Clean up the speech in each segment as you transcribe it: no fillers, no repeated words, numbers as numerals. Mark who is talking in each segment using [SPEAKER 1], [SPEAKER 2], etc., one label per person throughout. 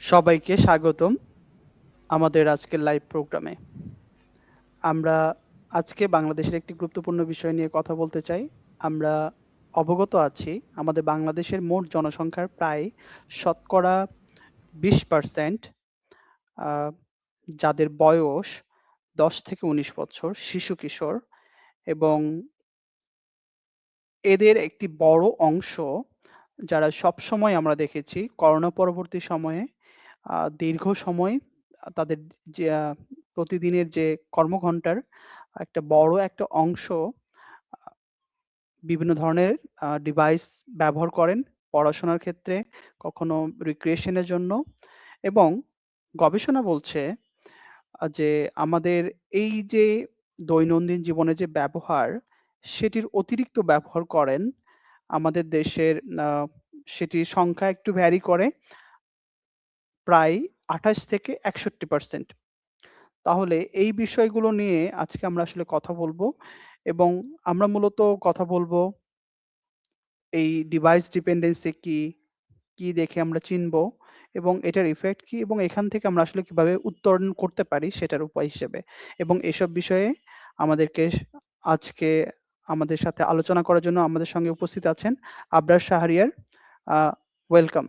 [SPEAKER 1] সবাইকে স্বাগতম আমাদের আজকের লাইভ প্রোগ্রামে। আমরা আজকে বাংলাদেশের একটি গুরুত্বপূর্ণ বিষয় নিয়ে কথা বলতে চাই। আমরা অবগত আছি আমাদের বাংলাদেশের মোট জনসংখ্যার প্রায় শতকরা 20% আহ, যাদের বয়স 10 থেকে 19 বছর শিশু কিশোর, এবং এদের একটি বড় অংশ যারা সবসময় আমরা দেখেছি করোনা পরবর্তী সময়ে দীর্ঘ সময় তাদের যে প্রতিদিনের যে কর্মঘণ্টার একটা বড় একটা অংশ আ বিভিন্ন ধরনের ডিভাইস ব্যবহার করেন পড়াশোনার ক্ষেত্রে, কখনো রিক্রিয়েশন এর জন্য। এবং গবেষণা বলছে যে আমাদের এই যে দৈনন্দিন জীবনে যে ব্যবহার, সেটির অতিরিক্ত ব্যবহার করেন আমাদের দেশের আ সেটির সংখ্যা একটু ভ্যারি করে প্রায় ২৮ থেকে ৬১%। তাহলে এই বিষয়গুলো নিয়ে আজকে আমরা আসলে কথা বলবো, এবং আমরা মূলত কথা বলবো এই ডিভাইস ডিপেন্ডেন্সি কি, কি দেখে আমরা চিনবো এবং এটার ইফেক্ট কি, এবং এখান থেকে আমরা আসলে কিভাবে উত্তরণ করতে পারি সেটার উপায় হিসেবে। এবং এসব বিষয়ে আমাদেরকে আজকে আমাদের সাথে আলোচনা করার জন্য আমাদের সঙ্গে উপস্থিত আছেন আবরার শাহরিয়ার। আ ওয়েলকাম।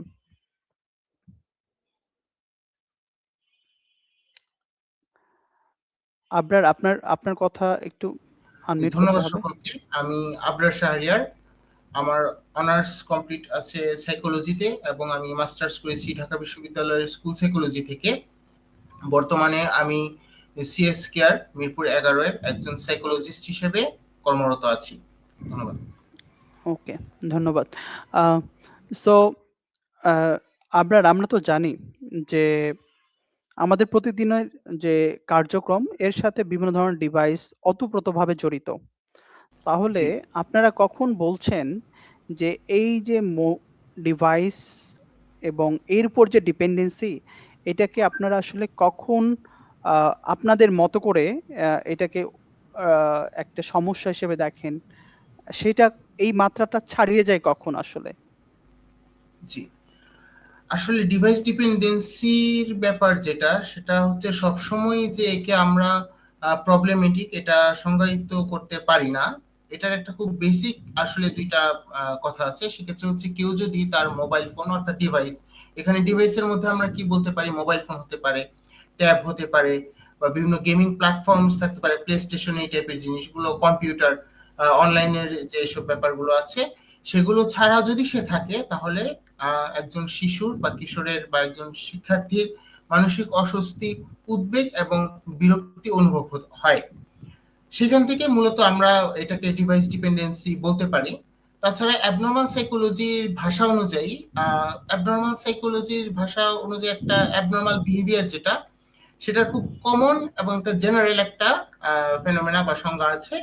[SPEAKER 1] আবরার, আপনার আপনার কথা একটু আনমিউট করতে
[SPEAKER 2] ধন্যবাদ
[SPEAKER 1] হবে।
[SPEAKER 2] সকলকে। আমি আবরার শাহরিয়ার। আমার অনার্স কমপ্লিট আছে সাইকোলজিতে এবং আমি মাস্টার্স করেছি ঢাকা বিশ্ববিদ্যালয়ের স্কুল সাইকোলজি থেকে। বর্তমানে আমি সিএস কেয়ার মিরপুর 11 এর একজন সাইকোলজিস্ট হিসেবে কর্মরত আছি। ধন্যবাদ।
[SPEAKER 1] ওকে, ধন্যবাদ। আ সো আ আবরার, আমরা তো জানি যে আমাদের প্রতিদিনের যে কার্যক্রম এর সাথে বিভিন্ন ধরনের ডিভাইস ওতপ্রোতভাবে জড়িত। তাহলে
[SPEAKER 2] জি।
[SPEAKER 1] আপনারা কখন বলছেন যে এই যে ডিভাইস এবং এর উপর যে ডিপেন্ডেন্সি, এটাকে আপনারা আসলে কখন আ আপনাদের মতো করে এটাকে আ একটা সমস্যা হিসেবে দেখেন? সেটা এই মাত্রাটা ছাড়িয়ে যায় কখন আসলে?
[SPEAKER 2] জি। আসলে ডিভাইস ডিপেন্ডেন্সির ব্যাপার যেটা, সেটা হচ্ছে সবসময় যে একে আমরা প্রবলেমেটিক এটা সংজ্ঞায়িত করতে পারি না। এটার একটা খুব বেসিক আসলে ২ টা কথা আছে। সেক্ষেত্রে হচ্ছে কেউ যদি তার মোবাইল ফোন অর্থাৎ ডিভাইস, এখানে ডিভাইসের মধ্যে আমরা কি বলতে পারি, মোবাইল ফোন হতে পারে, ট্যাব হতে পারে বা বিভিন্ন গেমিং প্ল্যাটফর্মস থাকতে পারে, PlayStation এই টাইপের জিনিসগুলো, কম্পিউটার, অনলাইনের যেসব ব্যাপারগুলো আছে, সেগুলো ছাড়া যদি সে থাকে তাহলে একজন শিশুর বা কিশোরের বা একজন শিক্ষার্থীর মানসিক অস্বস্তি, উদ্বেগ এবং বিরক্তি অনুভব হয়। সেখান থেকে মূলত আমরা এটাকে ডিভাইস ডিপেন্ডেন্সি বলতে পারি। তাছাড়া অ্যাবনর্মাল সাইকোলজির ভাষা অনুযায়ী একটা অ্যাবনর্মাল বিহেভিয়ার যেটা, সেটার খুব কমন এবং একটা জেনারেল একটা ফেনোমেনা বা সংজ্ঞা আছে।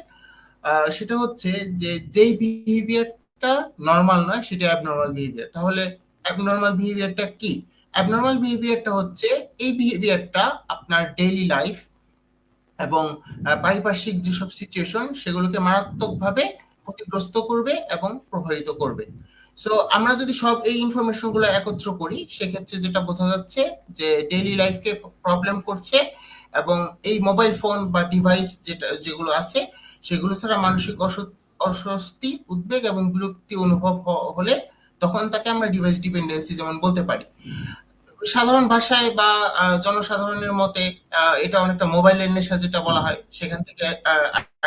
[SPEAKER 2] সেটা হচ্ছে যে যেই বিহেভিয়ারটা নরমাল নয় সেটা অ্যাবনর্মাল বিহেভিয়ার। তাহলে অ্যাবনর্মাল বিহেভিয়ারটা কি? অ্যাবনর্মাল বিহেভিয়ারটা হচ্ছে এই বিহেভিয়ারটা আপনার ডেইলি লাইফ এবং পারিপার্শ্বিক যেসব সিচুয়েশন সেগুলোকে মারাত্মকভাবে ক্ষতিগ্রস্ত করবে এবং প্রভাবিত করবে। সো আমরা যদি সব এই ইনফরমেশন গুলো একত্র করি, সেক্ষেত্রে যেটা বোঝা যাচ্ছে যে ডেইলি লাইফকে প্রবলেম করছে এবং এই মোবাইল ফোন বা ডিভাইস যেগুলো আছে সেগুলো ছাড়া মানসিক অস্বস্তি, উদ্বেগ এবং বিরক্তি অনুভব হলে তখন তাকে আমরা ডিভাইস ডিপেন্ডেন্সি যেমন বলতে পারি। সাধারণ ভাষায় বা জনসাধারণের মতে এটা অনেকটা মোবাইলের নেশা যেটা বলা হয় সেখান থেকে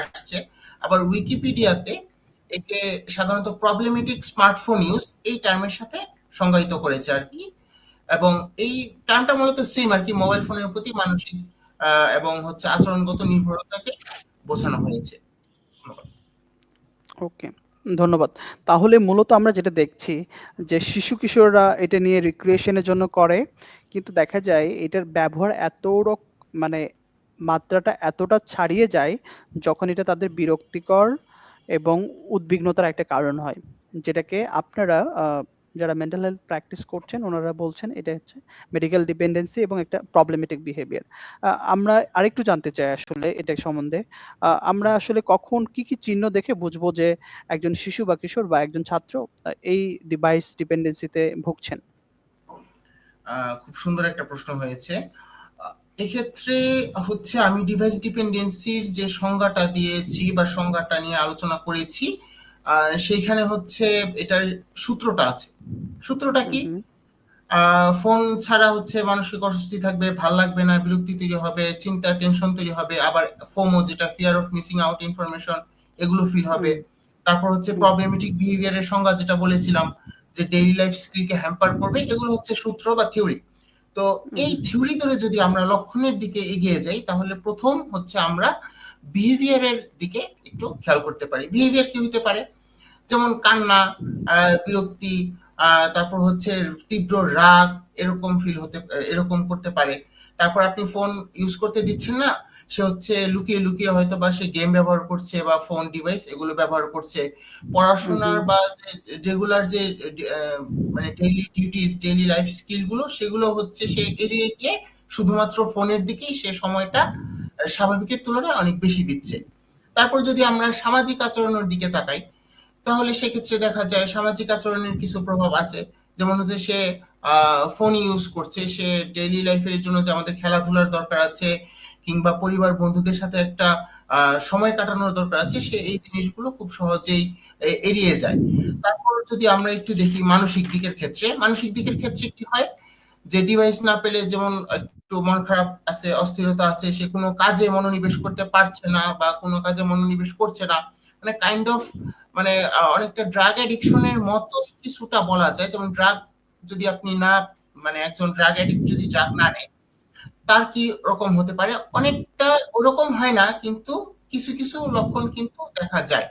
[SPEAKER 2] আসছে। আবার উইকিপিডিয়াতে একে সাধারণত প্রবলেমেটিক স্মার্টফোন ইউজ এই টার্মের সাথে সংজ্ঞায়িত করেছে আর কি। এবং এই টার্মটা মূলত সেম আর কি, মোবাইল ফোনের প্রতি মানসিক এবং হচ্ছে আচরণগত নির্ভরতাকে বোঝানো হয়েছে। ধন্যবাদ।
[SPEAKER 1] ওকে, ধন্যবাদ। তাহলে মূলত আমরা যেটা দেখছি যে শিশু-কিশোররা এটা নিয়ে রিক্রিয়েশন এর জন্য করে। কিন্তু দেখা যায় এটার ব্যবহার মানে মাত্রাটা এতটা ছাড়িয়ে যায় যখন এটা তাদের বিরক্তিকর এবং উদ্বিগ্নতার একটা কারণ হয়। যেটাকে আপনারা যারা মেন্টাল হেলথ প্র্যাকটিস করছেন ওনারা বলছেন এটা হচ্ছে মেডিকেল ডিপেন্ডেন্সি এবং একটা প্রবলেমেটিক বিহেভিয়ার। আমরা আরেকটু জানতে চাই আসলে এটা সম্বন্ধে। আমরা আসলে কখন কি চিহ্ন দেখে বুঝবো যে একজন শিশু বা কিশোর বা একজন ছাত্র এই ডিভাইস ডিপেন্ডেন্সিতে ভুগছেন?
[SPEAKER 2] খুব সুন্দর একটা প্রশ্ন হয়েছে। আ এক্ষেত্রে হচ্ছে আমি ডিভাইস ডিপেন্ডেন্সির যে সংজ্ঞাটা দিয়েছি বা সংজ্ঞাটা নিয়ে আলোচনা করেছি, আ সেইখানে হচ্ছে এটার সূত্রটা আছে। সূত্রটা
[SPEAKER 1] হুম,
[SPEAKER 2] কি?
[SPEAKER 1] হুম,
[SPEAKER 2] ফোন ছাড়া হচ্ছে মানসিক অস্বস্তি থাকবে, ভাল লাগবে না, বিরক্তি তৈরি হবে, চিন্তা, টেনশন তৈরি হবে। আবার FOMO যেটা fear of missing out information এগুলো ফিল হবে।
[SPEAKER 1] হুম,
[SPEAKER 2] তারপর হচ্ছে
[SPEAKER 1] হুম,
[SPEAKER 2] প্রবলেমেটিক বিহেভিয়ার এর সংজ্ঞা যেটা বলেছিলাম যে ডেইলি লাইফ স্কিলকে হ্যাম্পার করবে। এগুলো হচ্ছে সূত্র বা থিওরি। তো
[SPEAKER 1] হুম,
[SPEAKER 2] এই থিওরি ধরে যদি আমরা লক্ষণের দিকে এগিয়ে যাই তাহলে প্রথম হচ্ছে আমরা বিহেভিয়ারের দিকে একটু খেয়াল করতে পারি। বিহেভিয়ার কি হতে পারে? যেমন কান্না, বিরক্তি, তারপর হচ্ছে তীব্র রাগ এরকম ফিল হতে এরকম করতে পারে। তারপর আপনি ফোন ইউজ করতে দিচ্ছেন না, সে হচ্ছে লুকিয়ে, লুকিয়ে হয়তোবা সে গেম ব্যবহার করছে বা ফোন ডিভাইস এগুলো ব্যবহার করছে।
[SPEAKER 1] হুম,
[SPEAKER 2] পড়াশোনার
[SPEAKER 1] হুম,
[SPEAKER 2] বা রেগুলার যে মানে daily duties, daily life skill গুলো সেগুলো হচ্ছে সে এড়িয়ে গিয়ে শুধুমাত্র ফোনের দিকেই সে সময়টা স্বাভাবিকের তুলনায় অনেক বেশি দিচ্ছে। তারপর যদি আমরা সামাজিক আচরণের দিকে তাকাই, তাহলে সেক্ষেত্রে দেখা যায় সামাজিক আচরণের কিছু প্রভাব আছে। যেমন হচ্ছে সে ফোন ইউজ করছে, সে ডেইলি লাইফের জন্য যে আমাদের খেলাধুলার দরকার আছে কিংবা পরিবার বন্ধুদের সাথে একটা সময় কাটানোর দরকার আছে, সে এই জিনিসগুলো খুব সহজেই এড়িয়ে যায়। তারপর যদি আমরা একটু দেখি মানসিক দিকের ক্ষেত্রে, মানসিক দিকের ক্ষেত্রে কি হয় যে ডিভাইস না পেলে যেমন একটু মন খারাপ আছে, অস্থিরতা আছে, সে কোনো কাজে মনোনিবেশ করতে পারছে না বা কোনো কাজে মনোনিবেশ করছে না। মানে কাইন্ড অফ মানে অনেকটা ড্রাগ অ্যাডিকশন এর মতোই কিছুটা বলা যায়। যেমন ড্রাগ যদি আপনি না মানে একজন ড্রাগ অ্যাডিক্ট যদি ড্রাগ না নেয়, তার কি রকম হতে পারে? অনেকটা ওরকম হয় না কিন্তু কিছু, কিছু লক্ষণ কিন্তু দেখা যায়।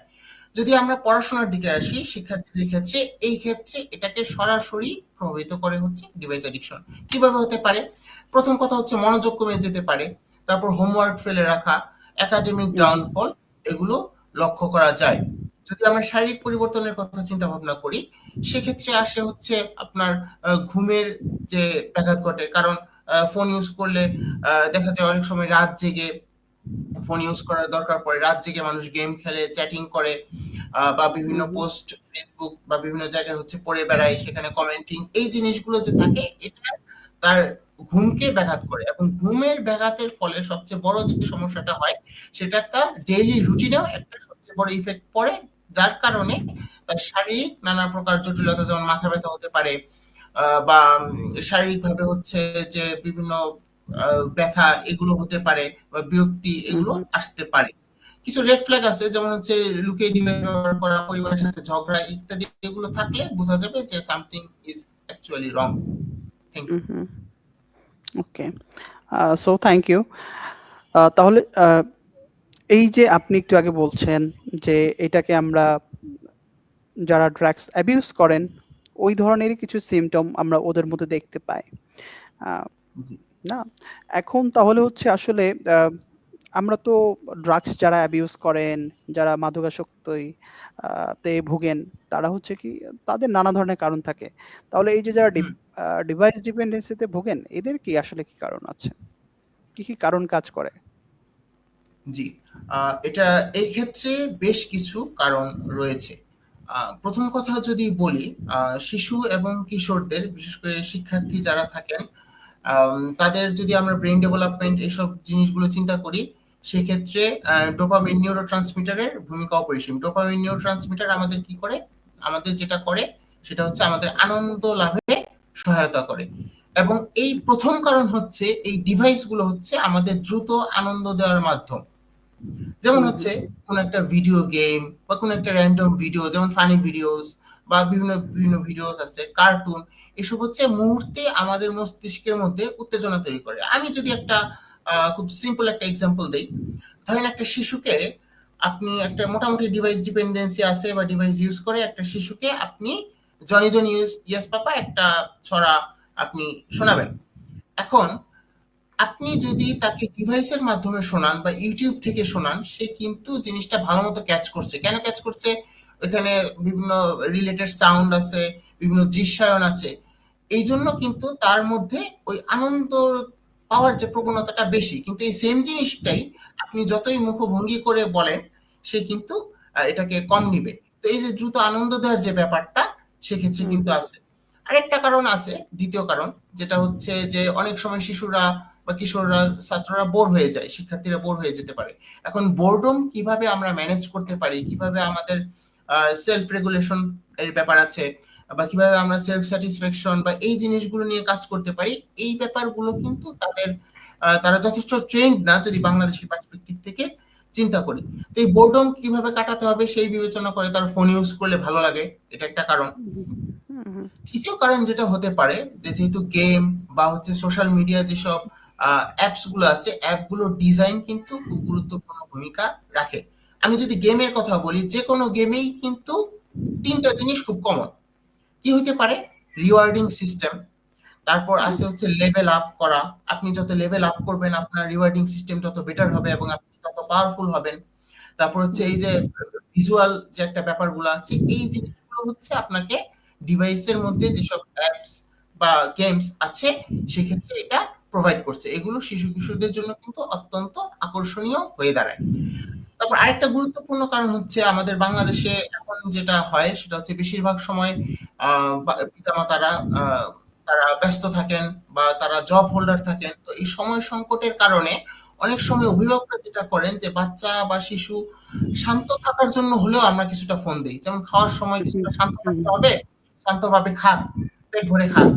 [SPEAKER 2] যদি আমরা পড়াশোনার দিকে আসি শিক্ষার্থীদের ক্ষেত্রে, এই ক্ষেত্রে এটাকে সরাসরি প্রভাবিত করে হচ্ছে ডিভাইস অ্যাডিকশন। কিভাবে হতে পারে? প্রথম কথা হচ্ছে মনোযোগ কমে যেতে পারে। তারপর হোমওয়ার্ক ফেলে রাখা, একাডেমিক
[SPEAKER 1] হুম, হুম,
[SPEAKER 2] ডাউনফল এগুলো লক্ষ্য করা যায়। যদি আমরা শারীরিক পরিবর্তনের কথা চিন্তা ভাবনা করি, সেক্ষেত্রে আসে হচ্ছে আপনার ঘুমের যে ব্যাঘাত ঘটে। কারণ ফোন ইউজ করলে দেখা যায় অনেক সময় রাত জেগে ফোন ইউজ করার দরকার পড়ে। রাত জেগে মানুষ গেম খেলে, চ্যাটিং করে বা বিভিন্ন
[SPEAKER 1] হুম, হুম,
[SPEAKER 2] পোস্ট ফেসবুক বা বিভিন্ন জায়গায় হচ্ছে পড়ে বেড়ায়, সেখানে কমেন্টিং এই জিনিসগুলো যে থাকে এটা তার ঘুমকে ব্যাঘাত করে এবং ঘুমের ব্যাঘাতের ফলে সবচেয়ে বড় যে সমস্যাটা হয় সেটা তার ডেইলি রুটিনেও একটা সবচেয়ে বড় ইফেক্ট পড়ে, যার কারণে তার শারীরিক নানা প্রকার জটিলতা যেমন মাথা ব্যথা হতে পারে বা শারীরিকভাবে হচ্ছে যে বিভিন্ন ব্যথা এগুলো হতে পারে বা বিরক্তি
[SPEAKER 1] হুম,
[SPEAKER 2] এগুলো
[SPEAKER 1] হুম,
[SPEAKER 2] আসতে পারে। কিছু রেড ফ্ল্যাগ আছে যেমন হচ্ছে লুকিয়ে ডিভাইস ব্যবহার করা, পরিবারের সাথে ঝগড়া ইত্যাদি এগুলো থাকলে বোঝা যাবে যে something is actually wrong. Thank you.
[SPEAKER 1] Hmm, hmm, okay. So thank you. তাহলে এই যে আপনি একটু আগে বলছেন যে এটাকে আমরা যারা ড্রাগস অ্যাবিউজ করেন ওই ধরনেরই কিছু সিম্পটম আমরা ওদের মধ্যে দেখতে পাই। আহ,
[SPEAKER 2] জি।
[SPEAKER 1] না, এখন তাহলে হচ্ছে আসলে আমরা তো ড্রাগস যারা অ্যাবিউজ করেন, যারা মাদকাসক্তই তে ভুগেন, তারা হচ্ছে কি তাদের নানা ধরনের কারণ থাকে। তাহলে এই যে যারা
[SPEAKER 2] হুম।
[SPEAKER 1] ডিভাইস ডিপেন্ডেন্সিতে ভোগেন, এদের কি আসলে কি কারণ আছে? কি, কি কারণ কাজ করে?
[SPEAKER 2] জি। এটা এই ক্ষেত্রে বেশ কিছু কারণ রয়েছে। প্রথম কথা যদি বলি, শিশু এবং কিশোরদের বিশেষ করে শিক্ষার্থী যারা থাকেন, তাদের যদি আমরা ব্রেইন ডেভেলপমেন্ট এসব জিনিসগুলো চিন্তা করি, সেক্ষেত্রে ডোপামিন নিউরোট্রান্সমিটারের ভূমিকা অপরিসীম। ডোপামিন নিউরোট্রান্সমিটার আমাদের কি করে? আমাদের যেটা করে সেটা হচ্ছে আমাদের আনন্দ লাভে সহায়তা করে। এবং এই প্রথম কারণ হচ্ছে এই ডিভাইসগুলো হচ্ছে আমাদের দ্রুত আনন্দ দেওয়ার মাধ্যম। যেমন
[SPEAKER 1] হুম, হুম,
[SPEAKER 2] হচ্ছে কোন একটা ভিডিও গেম বা কোন একটা র‍্যান্ডম ভিডিও যেমন ফানি ভিডিওস বা বিভিন্ন বিভিন্ন ভিডিওস আছে, কার্টুন এসব হচ্ছে মুহূর্তে আমাদের মস্তিষ্কের মধ্যে উত্তেজনা তৈরি করে। আমি যদি একটা খুব সিম্পল একটা এক্সাম্পল দেই, ধরেন একটা শিশুকে আপনি একটা মোটামুটি ডিভাইস ডিপেন্ডেন্সি আছে বা ডিভাইস ইউজ করে একটা শিশুকে আপনি জনি জনি ইয়েস পাপা একটা ছড়া আপনি শোনাবেন। এখন আপনি যদি তাকে ডিভাইসের মাধ্যমে শোনান বা ইউটিউব থেকে শোনান, সে কিন্তু জিনিসটা ভালো মতো ক্যাচ করছে। কেন ক্যাচ করছে? ওইখানে বিভিন্ন রিলেটেড সাউন্ড আছে, বিভিন্ন দৃশ্যায়ন আছে। এই জন্য কিন্তু তার মধ্যে ওই আনন্দ পাওয়ার যে প্রবণতাটা বেশি। কিন্তু এই সেম জিনিসটাই আপনি যতই মুখভঙ্গি করে বলেন, সে কিন্তু এটাকে কম নিবে। তো এই যে দ্রুত আনন্দ দেওয়ার যে ব্যাপারটা, সেক্ষেত্রে
[SPEAKER 1] হুম,
[SPEAKER 2] কিন্তু
[SPEAKER 1] হুম,
[SPEAKER 2] আছে। আরেকটা কারণ আছে, দ্বিতীয় কারণ, যেটা হচ্ছে যে অনেক সময় শিশুরা বা কিশোররা, ছাত্ররা বোর হয়ে যায়, শিক্ষার্থীরা বোর হয়ে যেতে পারে। এখন বোরডম কিভাবে আমরা ম্যানেজ করতে পারি, কিভাবে আমাদের সেলফ রেগুলেশন এর ব্যাপার আছে, বা কিভাবে আমরা সেলফ স্যাটিসফ্যাকশন বা এই জিনিসগুলো নিয়ে কাজ করতে পারি, এই ব্যাপারগুলো কিন্তু তারা যথেষ্ট ট্রেন্ড না যদি বাংলাদেশি পার্সপেক্টিভ থেকে চিন্তা করি। তো এই বোর্ডম কিভাবে কাটাতে হবে সেই বিবেচনা করে তার ফোন ইউজ করলে ভালো লাগে, এটা একটা কারণ।
[SPEAKER 1] হুম, হুম, হুম,
[SPEAKER 2] তৃতীয় কারণ যেটা হতে পারে, যে যেহেতু গেম বা হচ্ছে সোশ্যাল মিডিয়া যেসব অ্যাপস গুলো আছে, অ্যাপগুলোর ডিজাইন কিন্তু খুব গুরুত্বপূর্ণ ভূমিকা রাখে। আমি যদি গেমের কথা বলি, যে কোনো গেমেই কিন্তু তিনটা জিনিস খুব কমন। কি হইতে পারে? রিওয়ার্ডিং সিস্টেম, তারপর
[SPEAKER 1] হুম,
[SPEAKER 2] আছে হচ্ছে লেভেল আপ করা। আপনি যত লেভেল আপ করবেন আপনার রিওয়ার্ডিং সিস্টেম তত বেটার হবে এবং আপনি তত পাওয়ারফুল হবেন। তারপর হচ্ছে
[SPEAKER 1] হুম,
[SPEAKER 2] এই যে ভিজুয়াল যে একটা ব্যাপারগুলো আছে, এই জিনিসগুলো হচ্ছে আপনাকে ডিভাইসের মধ্যে যেসব অ্যাপস বা গেমস আছে সেক্ষেত্রে এটা প্রোভাইড করছে। এগুলো শিশু কিশোরদের জন্য কিন্তু অত্যন্ত আকর্ষণীয় হয়ে দাঁড়ায়। তারপর আরেকটা গুরুত্বপূর্ণ কারণ হচ্ছে, আমাদের বাংলাদেশে এখন যেটা হয় সেটা হচ্ছে বেশিরভাগ সময় পিতামাতারা তারা ব্যস্ত থাকেন বা তারা জব হোল্ডার থাকেন। তো এই সময় সংকটের কারণে অনেক সময় অভিভাবকরা যেটা করেন যে বাচ্চা বা শিশু শান্ত থাকার জন্য হলেও আমরা কিছুটা ফোন দেই। যেমন খাওয়ার সময়
[SPEAKER 1] হুম,
[SPEAKER 2] কিছুটা শান্ত
[SPEAKER 1] হুম,
[SPEAKER 2] থাকতে হবে, শান্তভাবে খাক, পেট ভরে খাক।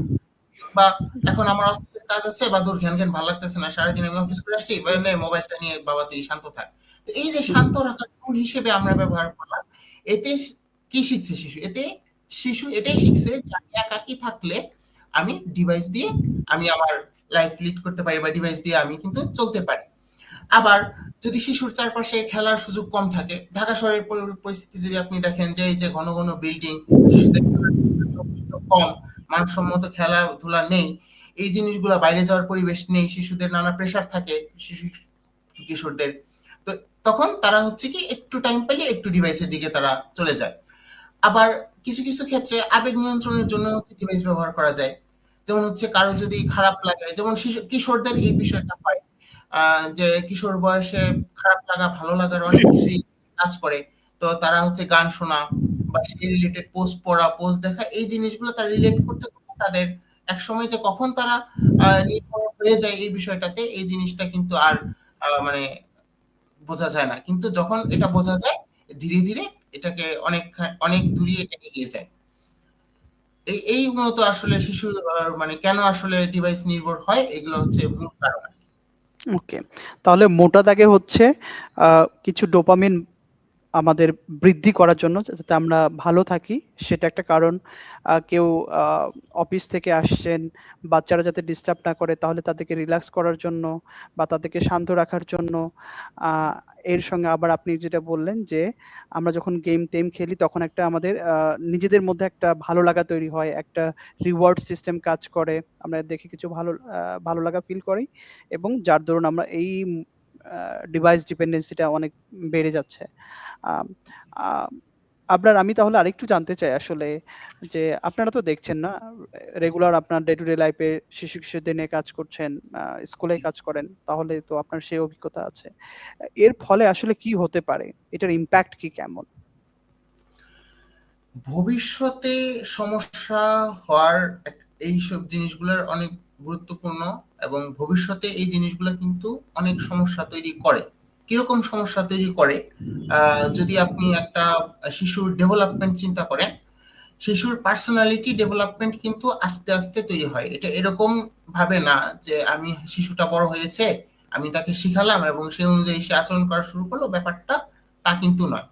[SPEAKER 2] বা এখন আমার অফিসের কাজ আছে, বা দূর ঘ্যান ঘ্যান ভালো লাগতেছে না, সারাদিন আমি অফিস করে আসছি, বা নে মোবাইলটা নিয়ে বাবা তুই শান্ত থাক। তো এই যে
[SPEAKER 1] হুম,
[SPEAKER 2] শান্ত রাখার টুল হিসেবে আমরা ব্যবহার করলাম, এতে কি শিখছে শিশু? এতে শিশু এটাই শিখছে যে আমি একাকী থাকলে আমি ডিভাইস দিয়ে আমি আমার লাইফ লিড করতে পারি, বা ডিভাইস দিয়ে আমি কিন্তু চলতে পারি। আবার যদি শিশুর চারপাশে খেলার সুযোগ কম থাকে, ঢাকা শহরের পরিস্থিতি যদি আপনি দেখেন, যে এই যে ঘন ঘন বিল্ডিং, শিশুদের খেলার সুযোগ যথেষ্ট কম, মানসম্মত খেলাধুলা নেই, এই জিনিসগুলা, বাইরে যাওয়ার পরিবেশ নেই, শিশুদের নানা প্রেশার থাকে শিশু কিশোরদের। তো তখন তারা হচ্ছে কি একটু টাইম পেলে একটু ডিভাইসের দিকে তারা চলে যায়। আবার কিছু কিছু ক্ষেত্রে আবেগ নিয়ন্ত্রণের জন্য হচ্ছে ডিভাইস ব্যবহার করা যায়। যেমন হচ্ছে কারো যদি খারাপ লাগে, যেমন কিশোরদের এই বিষয়টা হয়, যে কিশোর বয়সে খারাপ লাগা ভালো লাগার অনেক কিছুই কাজ করে। তো তারা হচ্ছে গান শোনা বা সেই রিলেটেড পোস্ট পড়া, পোস্ট দেখা, এই জিনিসগুলো তারা রিলেট করতে করতে তাদের একসময় যে কখন তারা নির্ভর হয়ে যায় এই বিষয়টাতে, এই জিনিসটা কিন্তু আর মানে বোঝা যায় না। কিন্তু যখন এটা বোঝা যায়, ধীরে ধীরে এটাকে অনেক দূরই এটা এগিয়ে যায়। এই মূলত আসলে শিশু মানে কেন আসলে ডিভাইস নির্ভর হয়, এগুলো হচ্ছে মূল কারণ আরকি।
[SPEAKER 1] ওকে। তাহলে মোটা দাগে হচ্ছে কিছু ডোপামিন আমাদের বৃদ্ধি করার জন্য, যাতে আমরা ভালো থাকি, সেটা একটা কারণ। কেউ অফিস থেকে আসছেন, বাচ্চারা যাতে ডিস্টার্ব না করে, তাহলে তাদেরকে রিল্যাক্স করার জন্য বা তাদেরকে শান্ত রাখার জন্য। আহ, এর সঙ্গে আবার আপনি যেটা বললেন যে আমরা যখন গেম টেম খেলি তখন একটা আমাদের নিজেদের মধ্যে একটা ভালো লাগা তৈরি হয়, একটা রিওয়ার্ড সিস্টেম কাজ করে, আমরা দেখে কিছু ভালো লাগা ফিল করি, এবং যার দরুন আমরা এই ডিভাইস ডিপেন্ডেন্সিটা অনেক বেড়ে যাচ্ছে। আম, আ- আমি তাহলে আরেকটু জানতে চাই আসলে, যে আপনারা তো দেখছেন না, রেগুলার আপনার ডে টু ডে লাইফে শিশু কিশোরদের নিয়ে কাজ করছেন, স্কুলে কাজ করেন, তাহলে তো আপনার সেই অভিজ্ঞতা আছে। এর ফলে আসলে কি হতে পারে, এটার ইম্প্যাক্ট কি কেমন?
[SPEAKER 2] ভবিষ্যতে সমস্যা হওয়ার এইসব জিনিসগুলোর অনেক গুরুত্বপূর্ণ, এবং ভবিষ্যতে এই জিনিসগুলো কিন্তু অনেক সমস্যা তৈরি করে। কিরকম সমস্যা তৈরি করে? যদি আপনি একটা শিশুর ডেভেলপমেন্ট চিন্তা করেন, শিশুর পার্সোনালিটি ডেভেলপমেন্ট কিন্তু আস্তে আস্তে তৈরি হয়। এটা এরকম ভাবে না যে আমি শিশুটা বড় হয়েছে, আমি তাকে শিখালাম এবং সেই অনুযায়ী সে আচরণ করা শুরু করলো, ব্যাপারটা তা কিন্তু নয়।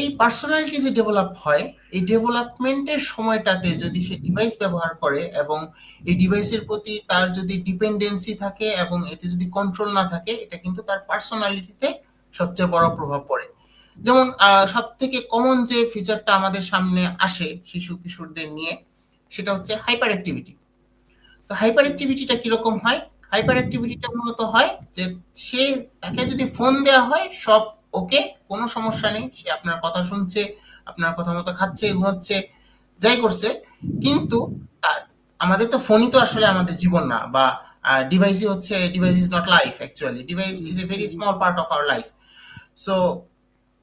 [SPEAKER 2] এই পার্সোনালিটি যে ডেভেলপ হয়, এই ডেভেলপমেন্টের সময়টাতে যদি সে ডিভাইস ব্যবহার করে এবং এই ডিভাইসের প্রতি তার যদি ডিপেন্ডেন্সি থাকে এবং এতে যদি কন্ট্রোল না থাকে, এটা কিন্তু তার পার্সোনালিটিতে সবচেয়ে বড় প্রভাব পড়ে। যেমন সব থেকে কমন যে ফিচারটা আমাদের সামনে আসে শিশু কিশোরদের নিয়ে, সেটা হচ্ছে হাইপার অ্যাক্টিভিটি। তো হাইপার অ্যাক্টিভিটিটা কিরকম হয়? হাইপার অ্যাক্টিভিটিটা মূলত হয় যে সে, তাকে যদি ফোন দেওয়া হয় সব ওকে, কোনো সমস্যা নেই, সে আপনার কথা শুনছে, আপনার কথা মতো খাচ্ছে, ঘুমাচ্ছে, যাই করছে। কিন্তু তার, আমাদের তো ফোনই তো আসলে আমাদের জীবন না, বা ডিভাইসই device is not life, actually device is a very small part of our life. So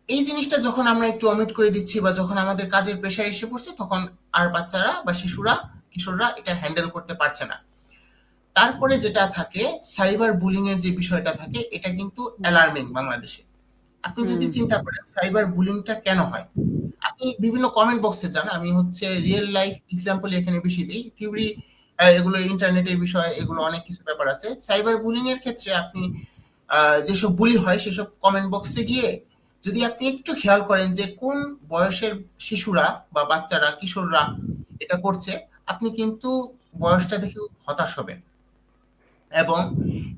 [SPEAKER 2] এই জিনিসটা যখন আমরা একটু অমিট করে দিচ্ছি বা যখন আমাদের কাজের প্রেশার এসে পড়ছে, তখন আর বাচ্চারা বা শিশুরা, কিশোররা এটা হ্যান্ডেল করতে পারছে না। তারপরে যেটা থাকে, সাইবার বুলিং এর যে বিষয়টা থাকে, এটা কিন্তু
[SPEAKER 1] হুম,
[SPEAKER 2] অ্যালার্মিং বাংলাদেশে। আপনি যদি
[SPEAKER 1] হুম,
[SPEAKER 2] চিন্তা করেন সাইবার বুলিংটা কেন হয়, আপনি বিভিন্ন কমেন্ট বক্সে যান। আমি হচ্ছে রিয়েল লাইফ এক্সাম্পল এখানে বেশি দিই, থিওরি এগুলো ইন্টারনেটের বিষয়, এগুলো অনেক কিছু ব্যাপার আছে। সাইবার বুলিং এর ক্ষেত্রে আপনি যেসব বুলি হয় সেসব কমেন্ট বক্সে গিয়ে যদি আপনি একটু খেয়াল করেন যে কোন বয়সের শিশুরা বা বাচ্চারা, কিশোররা এটা করছে, আপনি কিন্তু বয়সটা দেখে হতাশ হবেন। এবং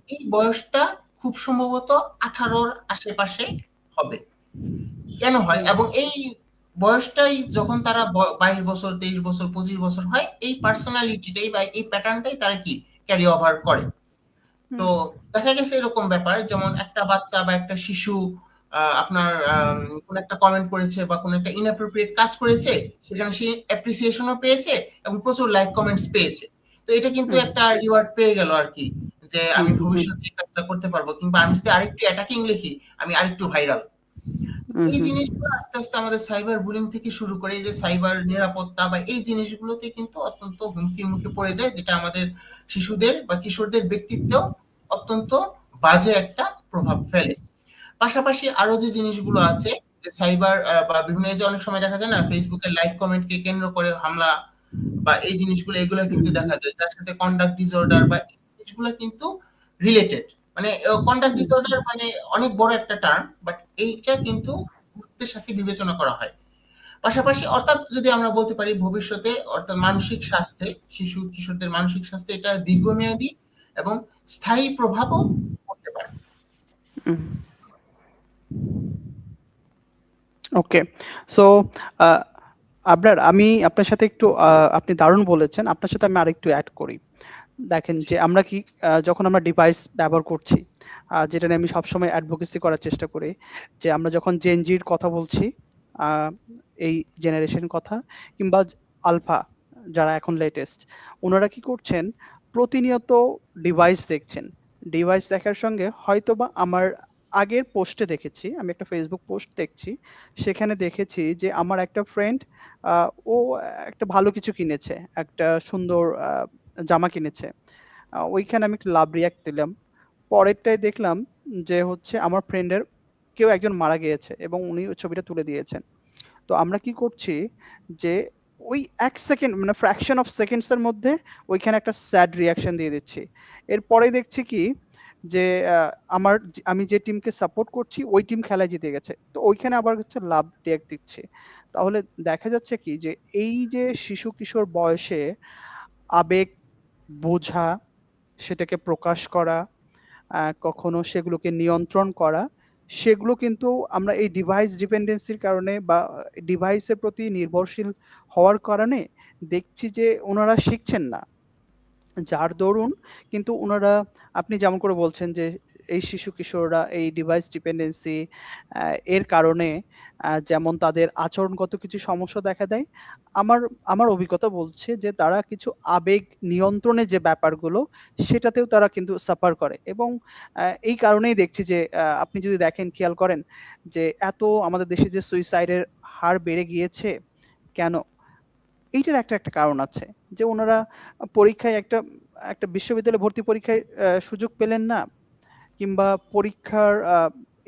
[SPEAKER 2] এই বয়সটা খুব সম্ভবত 18-র আশেপাশে হবে। কেন হয়?
[SPEAKER 1] হুম,
[SPEAKER 2] এবং এই বয়সটাই যখন তারা 22 বছর, 23 বছর, 25 বছর হয়, এই পার্সোনালিটিটাই বা এই প্যাটার্নটাই তারা কি ক্যারি ওভার করে। তো
[SPEAKER 1] হুম,
[SPEAKER 2] দেখা গেছে এরকম ব্যাপার, যেমন একটা বাচ্চা বা একটা শিশু আপনার কোন একটা কমেন্ট করেছে বা কোন একটা ইনঅ্যাপ্রোপ্রিয়েট কাজ করেছে, সেখানে সে অ্যাপ্রিসিয়েশনও পেয়েছে এবং প্রচুর লাইক কমেন্টস পেয়েছে। তো এটা কিন্তু
[SPEAKER 1] হুম,
[SPEAKER 2] একটা রিওয়ার্ড পেয়ে গেল আরকি। যে
[SPEAKER 1] হুম,
[SPEAKER 2] আমি
[SPEAKER 1] হুম, হুম,
[SPEAKER 2] ভবিষ্যতে এই কাজটা করতে পারবো, কিংবা আমি যদি আরেকটু অ্যাটাকিং লিখি, আমি আরেকটু ভাইরাল।
[SPEAKER 1] হুম,
[SPEAKER 2] এই
[SPEAKER 1] হুম,
[SPEAKER 2] জিনিসগুলো আস্তে, আস্তে আমাদের সাইবার বুলিং থেকে শুরু করে এই যে সাইবার নিরাপত্তা বা এই জিনিসগুলোতে কিন্তু অত্যন্ত হুমকির মুখে পড়ে যায়, যেটা আমাদের শিশুদের বা কিশোরদের ব্যক্তিত্বেও অত্যন্ত বাজে একটা প্রভাব ফেলে। পাশাপাশি আরো যে জিনিসগুলো আছে, যে সাইবার বা বিভিন্ন এই যে অনেক সময় দেখা যায় না ফেসবুকে লাইক কমেন্টকে কেন্দ্র করে হামলা বা এই জিনিসগুলো, এগুলো
[SPEAKER 1] হুম,
[SPEAKER 2] কিন্তু
[SPEAKER 1] হুম,
[SPEAKER 2] দেখা যায় যার সাথে কন্ডাক্ট ডিসঅর্ডার বা এই জিনিসগুলো কিন্তু রিলেটেড। মানে কন্ডাক্ট
[SPEAKER 1] হুম,
[SPEAKER 2] ডিসঅর্ডার মানে অনেক বড় একটা টার্ম, বাট এইটা কিন্তু গুরুত্বের সাথে বিবেচনা করা হয়। পাশাপাশি অর্থাৎ যদি আমরা বলতে পারি ভবিষ্যতে, অর্থাৎ মানসিক স্বাস্থ্যে, শিশু কিশোরদের মানসিক স্বাস্থ্যে এটা দীর্ঘমেয়াদী এবং স্থায়ী প্রভাবও পড়তে পারে।
[SPEAKER 1] হুম। ওকে। সো আ আমি আপনার সাথে একটু আপনি দারুণ বলেছেন। আপনার সাথে আমি আরেকটু এড করি। দেখেন
[SPEAKER 2] জি,
[SPEAKER 1] যে আমরা কি যখন আমরা ডিভাইস ব্যবহার করছি, যেটা নিয়ে আমি সবসময় অ্যাডভোকেসি করার চেষ্টা করি, যে আমরা যখন জেন জির কথা বলছি, আ এই জেনারেশন কথা, কিংবা আলফা যারা এখন লেটেস্ট, উনারা কি করছেন? প্রতিনিয়ত ডিভাইস দেখছেন। ডিভাইস দেখার সঙ্গে হয়তোবা আমার আগের পোস্টে দেখেছি, আমি একটা Facebook পোস্ট দেখছি। সেখানে দেখেছি যে আমার একটা ফ্রেন্ড আ ও একটা ভালো কিছু কিনেছে। একটা সুন্দর জামা কিনেছে। ওইখানে আমি একটা লাভ রিঅ্যাক্ট দিলাম। পরেরটায় দেখলাম যে হচ্ছে আমার ফ্রেন্ডের কেউ একজন মারা গিয়েছে এবং উনি ওই ছবিটা তুলে দিয়েছেন। তো আমরা কি করছি যে ওই ১ সেকেন্ড মানে ফ্র্যাকশন অফ সেকেন্ডস এর মধ্যে ওইখানে একটা স্যাড রিঅ্যাকশন দিয়ে দিচ্ছি। এরপরে দেখছি কি যে আমি যে টিমকে সাপোর্ট করছি ওই টিম খেলায় জিতে গেছে। তো ওইখানে আবার হচ্ছে লাভ রিঅ্যাক্ট দিচ্ছি। তাহলে দেখা যাচ্ছে কি যে এই যে শিশু-কিশোর বয়সে আবেগ বোঝা, সেটাকে প্রকাশ করা, কখনো সেগুলোকে নিয়ন্ত্রণ করা, সেগুলো কিন্তু আমরা এই ডিভাইস ডিপেন্ডেন্সির কারণে বা ডিভাইসের প্রতি নির্ভরশীল হওয়ার কারণে দেখছি যে ওনারা শিখছেন না। যার দরুন কিন্তু উনারা, আপনি যেমন করে বলছেন যে এই শিশু-কিশোররা এই ডিভাইস ডিপেন্ডেন্সি এর কারণে যেমন তাদের আচরণগত কিছু সমস্যা দেখা দেয়। আমার আমার অভিজ্ঞতা বলছে যে তারা কিছু আবেগ নিয়ন্ত্রণের যে ব্যাপারগুলো, সেটাতেও তারা কিন্তু সাফার করে এবং এই কারণেই দেখছি যে আপনি যদি দেখেন, খেয়াল করেন যে এত আমাদের দেশে যে সুইসাইড এর হার বেড়ে গিয়েছে, কেন? এইটার একটা কারণ আছে। যে উনারা পরীক্ষায় একটা বিশ্ববিদ্যালয়ে ভর্তি পরীক্ষায় সুযোগ পেলেন না, কিংবা পরীক্ষার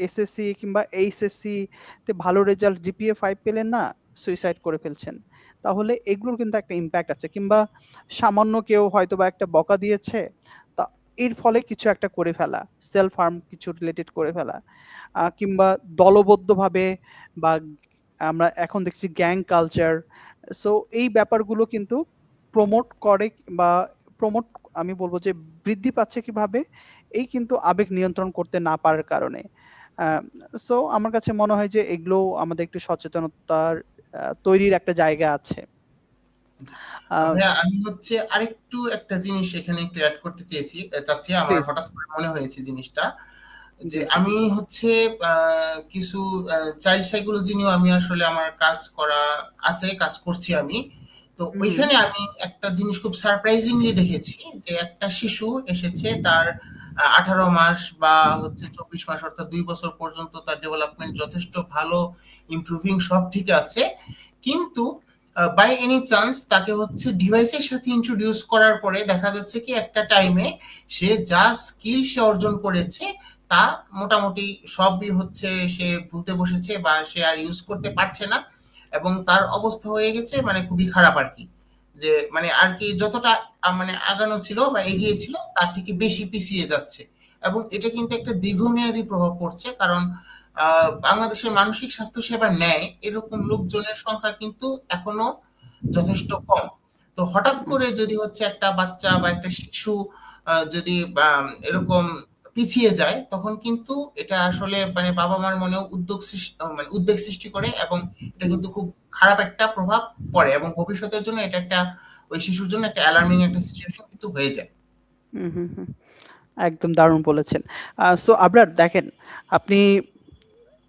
[SPEAKER 1] এসএসসি কিংবা এইচএসসি তে ভালো রেজাল্ট জিপিএ 5 পেলেন না, সুইসাইড করে ফেলছেন। তাহলে এগুলোর কিন্তু একটা ইমপ্যাক্ট আছে। কিংবা সামান্য কেউ হয়তোবা একটা বকা দিয়েছে, তা এর ফলে কিছু একটা করে ফেলা, সেলফ হার্ম কিছু রিলেটেড করে ফেলা। কিংবা দলবদ্ধভাবে বা আমরা এখন দেখছি গ্যাং কালচার। সো এই ব্যাপারগুলো কিন্তু প্রমোট করে বা প্রমোট, আমি বলব যে বৃদ্ধি পাচ্ছে কিভাবে? এই কিন্তু আবেগ নিয়ন্ত্রণ করতে না পারার কারণে। আ সো আমার কাছে মনে হয় যে এগুলো আমাদের একটু সচেতনতার তৈরির একটা জায়গা আছে।
[SPEAKER 2] জি।
[SPEAKER 1] আ
[SPEAKER 2] ভাইয়া আমি হচ্ছে আরেকটু একটা জিনিস এখানে একটু এড করতে চাচ্ছি। আমার
[SPEAKER 1] প্লিজ।
[SPEAKER 2] হঠাৎ করে মনে হয়েছে জিনিসটা। যে
[SPEAKER 1] জি।
[SPEAKER 2] আমি হচ্ছে আ কিছু চাইল্ড সাইকোলজি নিয়েও আমি আসলে আমার কাজ করা আছে, কাজ করছি আমি। তো
[SPEAKER 1] হুম,
[SPEAKER 2] ওইখানে আমি একটা জিনিস খুব সারপ্রাইজিংলি দেখেছি, যে একটা শিশু এসেছে, তার 18 মাস বা হচ্ছে 24 মাস অর্থাৎ 2 বছর পর্যন্ত তার ডেভেলপমেন্ট যথেষ্ট ভালো, ইমপ্রুভিং, সব ঠিক আছে। কিন্তু বাই এনি চান্স তাকে হচ্ছে ডিভাইসের সাথে ইন্ট্রোডিউস করার পরে দেখা যাচ্ছে কি একটা টাইমে সে যা স্কিল সে অর্জন করেছে তা মোটামুটি সবই হচ্ছে সে ভুলতে বসেছে বা সে আর ইউজ করতে পারছে না, এবং তার অবস্থা হয়ে গেছে মানে খুবই খারাপ আর কি। যে মানে আর কি যতটা মানে আগানো ছিল বা এগিয়ে ছিল তার থেকে বেশি পিছিয়ে যাচ্ছে। এবং এটা কিন্তু একটা দীর্ঘমেয়াদী প্রভাব পড়ছে, কারণ বাংলাদেশের মানসিক স্বাস্থ্য সেবা নেয় এরকম লোকজনের সংখ্যা কিন্তু এখনো যথেষ্ট কম। তো হঠাৎ করে যদি হচ্ছে একটা বাচ্চা বা একটা শিশু যদি এরকম পিছিয়ে যায়, তখন কিন্তু এটা আসলে মানে বাবা মার মনেও মানে উদ্বেগ সৃষ্টি করে, এবং এটা কিন্তু খুব খারাপ একটা প্রভাব পড়ে, এবং ভবিষ্যতের জন্য এটা একটা ওই শিশুর জন্য একটা অ্যালার্মিং একটা সিচুয়েশন কিন্তু হয়ে যায়।
[SPEAKER 1] হুম, হুম, হুম। একদম দারুণ বলেছেন। সো আবরার দেখেন, আপনি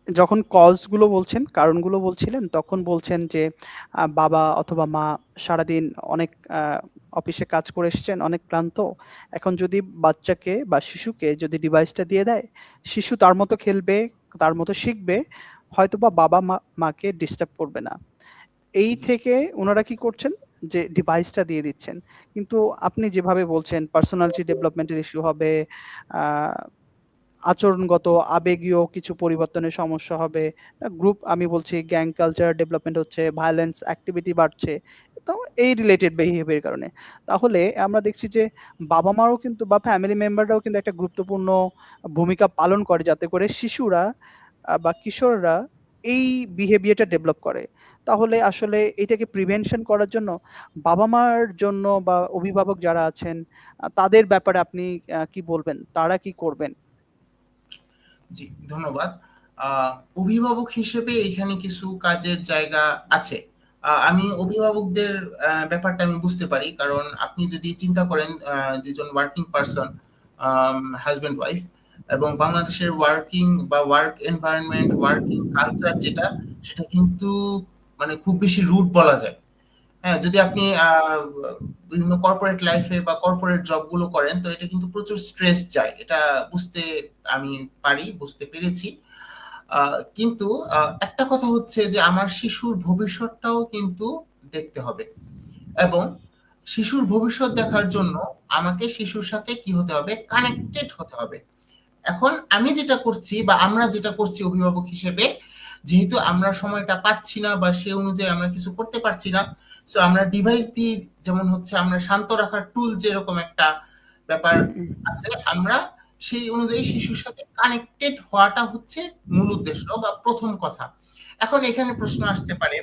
[SPEAKER 1] যখন কজ গুলো বলছেন, কারণগুলো বলছিলেন, তখন বলছেন যে বাবা অথবা মা সারাদিন অনেক অফিসে কাজ করে এসেছেন, অনেক ক্লান্ত। এখন যদি বাচ্চাকে বা শিশুকে যদি ডিভাইসটা দিয়ে দেয়, শিশু তার মতো খেলবে, তার মতো শিখবে, হয়তোবা বাবা মাকে ডিস্টার্ব করবে না। এই
[SPEAKER 2] জি।
[SPEAKER 1] থেকে উনারা কি করছেন, যে ডিভাইসটা দিয়ে দিচ্ছেন। কিন্তু আপনি যেভাবে বলছেন পার্সোনালিটি ডেভেলপমেন্টের ইস্যু হবে, আহ আচরণগত, আবেগীয় কিছু পরিবর্তনের সমস্যা হবে। গ্রুপ, আমি বলছি গ্যাং কালচার ডেভেলপমেন্ট হচ্ছে, ভায়োলেন্স অ্যাক্টিভিটি বাড়ছে। তো এই রিলেটেড বিহেভিয়ার কারণে। তাহলে আমরা দেখছি যে বাবা-মাও কিন্তু বা ফ্যামিলি মেম্বাররাও কিন্তু একটা গুরুত্বপূর্ণ ভূমিকা পালন করে যাতে করে শিশুরা বা কিশোররা এই বিহেভিয়ারটা ডেভেলপ করে। তাহলে আসলে এটাকে প্রিভেনশন করার জন্য বাবা-মার জন্য বা অভিভাবক যারা আছেন তাদের ব্যাপারে আপনি কি বলবেন? তারা কি করবেন?
[SPEAKER 2] জি, ধন্যবাদ। আ অভিভাবক হিসেবে এখানে কিছু কাজের জায়গা আছে। আমি অভিভাবকদের ব্যাপারটা আমি বুঝতে পারি। কারণ আপনি যদি চিন্তা করেন ২ জন ওয়ার্কিং পারসন, হাসব্যান্ড ওয়াইফ, এবং বাংলাদেশের ওয়ার্কিং বা ওয়ার্ক এনভায়রনমেন্ট, ওয়ার্কিং কালচার যেটা, সেটা কিন্তু মানে খুব বেশি রুড বলা যায়। হ্যাঁ, যদি আপনি বিভিন্ন কর্পোরেট লাইফে বা কর্পোরেট জবগুলো করেন, তো এটা কিন্তু প্রচুর স্ট্রেস যায়। এটা বুঝতে আমি পারি, বুঝতে পেরেছি। কিন্তু একটা কথা হচ্ছে যে আমার শিশুর ভবিষ্যৎটাও কিন্তু দেখতে হবে, এবং শিশুর ভবিষ্যৎ দেখার জন্য আমাকে শিশুর সাথে কি হতে হবে? কানেক্টেড হতে হবে। এখন আমি যেটা করছি বা আমরা যেটা করছি অভিভাবক হিসেবে, যেহেতু আমরা সময়টা পাচ্ছি না বা সে অনুযায়ী আমরা কিছু করতে পারছি না, সো আমরা ডিভাইস দিয়ে, যেমন হচ্ছে আমরা শান্ত রাখার টুল যেরকম একটা ব্যাপার
[SPEAKER 1] হুম,
[SPEAKER 2] আছে, আমরা সেই অনুযায়ী শিশুর সাথে কানেক্টেড হওয়াটা হচ্ছে মূল উদ্দেশ্য বা প্রথম কথা। এখন এখানে প্রশ্ন আসতে পারে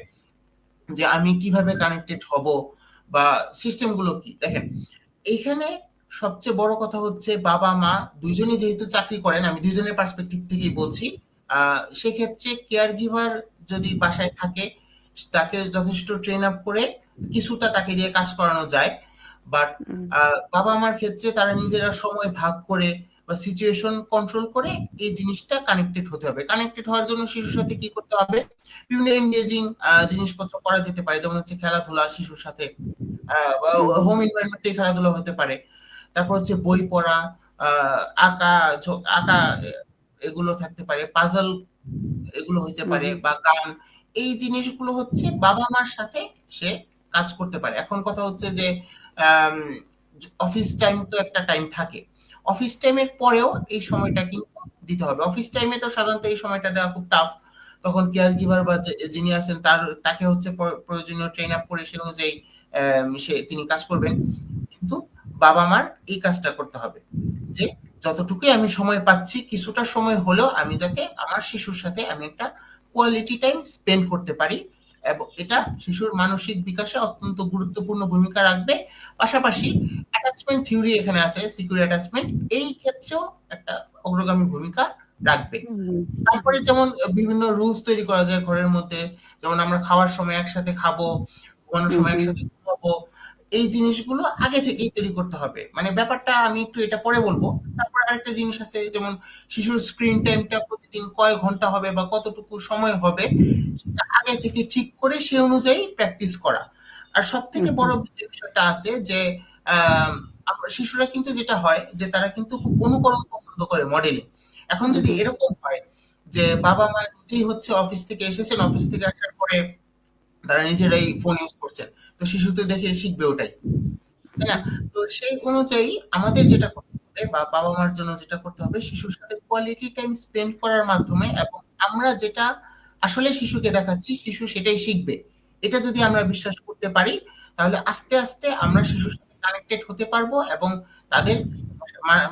[SPEAKER 2] যে আমি কিভাবে কানেক্টেড হব বা সিস্টেম গুলো কি? দেখেন, এইখানে সবচেয়ে বড় কথা হচ্ছে বাবা-মা দুইজনই যেহেতু চাকরি করেন, আমি দুইজনের পার্সপেক্টিভ থেকেই বলছি। সেক্ষেত্রে কেয়ার গিভার যদি বাসায় থাকে, তাকে যথেষ্ট ট্রেন আপ করে কিছুটা তাকে দিয়ে কাজ করানো যায়। বাট
[SPEAKER 1] হুম,
[SPEAKER 2] বাবা-মার ক্ষেত্রে তারা নিজেরা সময় ভাগ করে বা সিচুয়েশন কন্ট্রোল করে এই জিনিসটা কানেক্টেড হতে হবে। কানেক্টেড হওয়ার জন্য শিশুর সাথে কি করতে হবে? বিভিন্ন এনগেজিং জিনিসপত্র করা যেতে পারে। যেমন হচ্ছে খেলাধুলা শিশুর সাথে, বা
[SPEAKER 1] হুম, হুম,
[SPEAKER 2] হোম এনভায়রনমেন্ট এ খেলাধুলা হতে পারে। তারপর হচ্ছে বই পড়া, আ আঁকা, আঁকা, এগুলো থাকতে পারে। পাজল এগুলো হইতে
[SPEAKER 1] হুম,
[SPEAKER 2] পারে,
[SPEAKER 1] হুম,
[SPEAKER 2] বা গান। এই জিনিসগুলো হচ্ছে বাবা-মার সাথে সে কাজ করতে পারে। এখন কথা হচ্ছে যে আম অফিস টাইম তো একটা টাইম থাকে। অফিস টাইমের পরেও এই সময়টা কিন্তু দিতে হবে। অফিস টাইমে তো সাধারণত এই সময়টা দেওয়া খুব টাফ। তখন কেয়ার গিভার বা যিনি আছেন তাকে হচ্ছে প্রয়োজনীয় ট্রেন আপ করে সে অনুযায়ী তিনি কাজ করবেন। কিন্তু বাবা-মার এই কাজটা করতে হবে। যে যতটুকুই আমি সময় পাচ্ছি, কিছুটা সময় হলেও আমি যাতে আমার শিশুর সাথে আমি একটা কোয়ালিটি টাইম স্পেন্ড করতে পারি, এবং এটা শিশুর মানসিক বিকাশে অত্যন্ত গুরুত্বপূর্ণ ভূমিকা রাখবে। পাশাপাশি অ্যাটাচমেন্ট থিওরি এখানে আছে, সিকিউর অ্যাটাচমেন্ট। এই ক্ষেত্রেও একটা অগ্রগামী ভূমিকা রাখবে।
[SPEAKER 1] হুম,
[SPEAKER 2] তারপরে যেমন বিভিন্ন রুলস তৈরি করা যায় ঘরের মধ্যে। যেমন আমরা খাওয়ার সময় একসাথে খাবো, ঘুমানোর
[SPEAKER 1] হুম,
[SPEAKER 2] সময়
[SPEAKER 1] হুম,
[SPEAKER 2] একসাথে ঘুমাবো। এই জিনিসগুলো আগে থেকেই তৈরি করতে হবে। মানে ব্যাপারটা আমি একটু এটা পরে বলব। তারপরে আরেকটা জিনিস আছে, যেমন শিশুর স্ক্রিন টাইমটা প্রতিদিন কয় ঘন্টা হবে বা কতটুকু সময় হবে, সেটা আগে থেকে ঠিক করে সে অনুযায়ী প্র্যাকটিস করা। আর সবথেকে
[SPEAKER 1] হুম,
[SPEAKER 2] বড়
[SPEAKER 1] হুম,
[SPEAKER 2] যে বিষয়টা আছে যে আম শিশুরা কিন্তু যেটা হয় যে তারা কিন্তু খুব অনুকরণ পছন্দ করে মডেলিং। এখন
[SPEAKER 1] হুম,
[SPEAKER 2] যদি
[SPEAKER 1] হুম,
[SPEAKER 2] এরকম হয় যে বাবা-মা নিজেই হচ্ছে অফিস থেকে এসেছেন, অফিস থেকে আসার পরে তারা নিজেরাই ফোন ইউজ করছেন। তো শিশু তো দেখে শিখবে ওটাই। তাই না? তো সেই অনুযায়ী আমাদের যেটা করতে হবে বা বাবা-মার জন্য যেটা করতে হবে শিশুর সাথে কোয়ালিটি টাইম স্পেন্ড করার মাধ্যমে এবং আমরা যেটা আসলে শিশুকে দেখাচ্ছি শিশু সেটাই শিখবে। এটা যদি আমরা বিশ্বাস করতে পারি তাহলে আস্তে, আস্তে আমরা শিশুর সাথে কানেক্টেড হতে পারবো এবং তাদের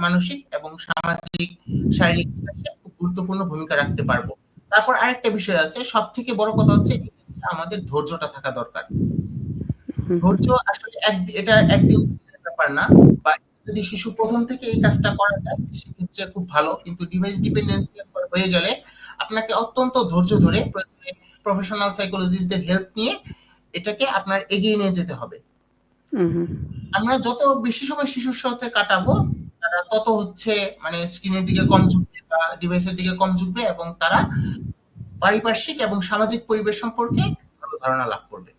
[SPEAKER 2] মানসিক এবং সামাজিক, শারীরিক বিকাশে খুব গুরুত্বপূর্ণ ভূমিকা রাখতে পারবো। তারপর আরেকটা বিষয় আছে। সবথেকে বড় কথা হচ্ছে এক্ষেত্রে আমাদের ধৈর্যটা থাকা দরকার।
[SPEAKER 1] হুম, হুম,
[SPEAKER 2] ধৈর্য আসলে এটা একদিন দুদিনের ব্যাপার না। বা যদি শিশু ১ম থেকে এই কাজটা করা যায় সেক্ষেত্রে খুব ভালো। কিন্তু ডিভাইস ডিপেন্ডেন্সি একবার হয়ে গেলে আপনাকে অত্যন্ত ধৈর্য ধরে প্রয়োজনে প্রফেশনাল সাইকোলজিস্টদের হেল্প নিয়ে এটাকে আপনার এগিয়ে নিয়ে যেতে হবে।
[SPEAKER 1] হুম, হুম।
[SPEAKER 2] আমরা যত বেশি সময় শিশুর সাথে কাটাবো তারা তত হচ্ছে মানে স্ক্রিনের দিকে কম ঝুঁকবে বা ডিভাইসের দিকে কম ঝুঁকবে এবং তারা পারিপার্শ্বিক এবং সামাজিক পরিবেশ সম্পর্কে ভালো ধারণা লাভ করবে।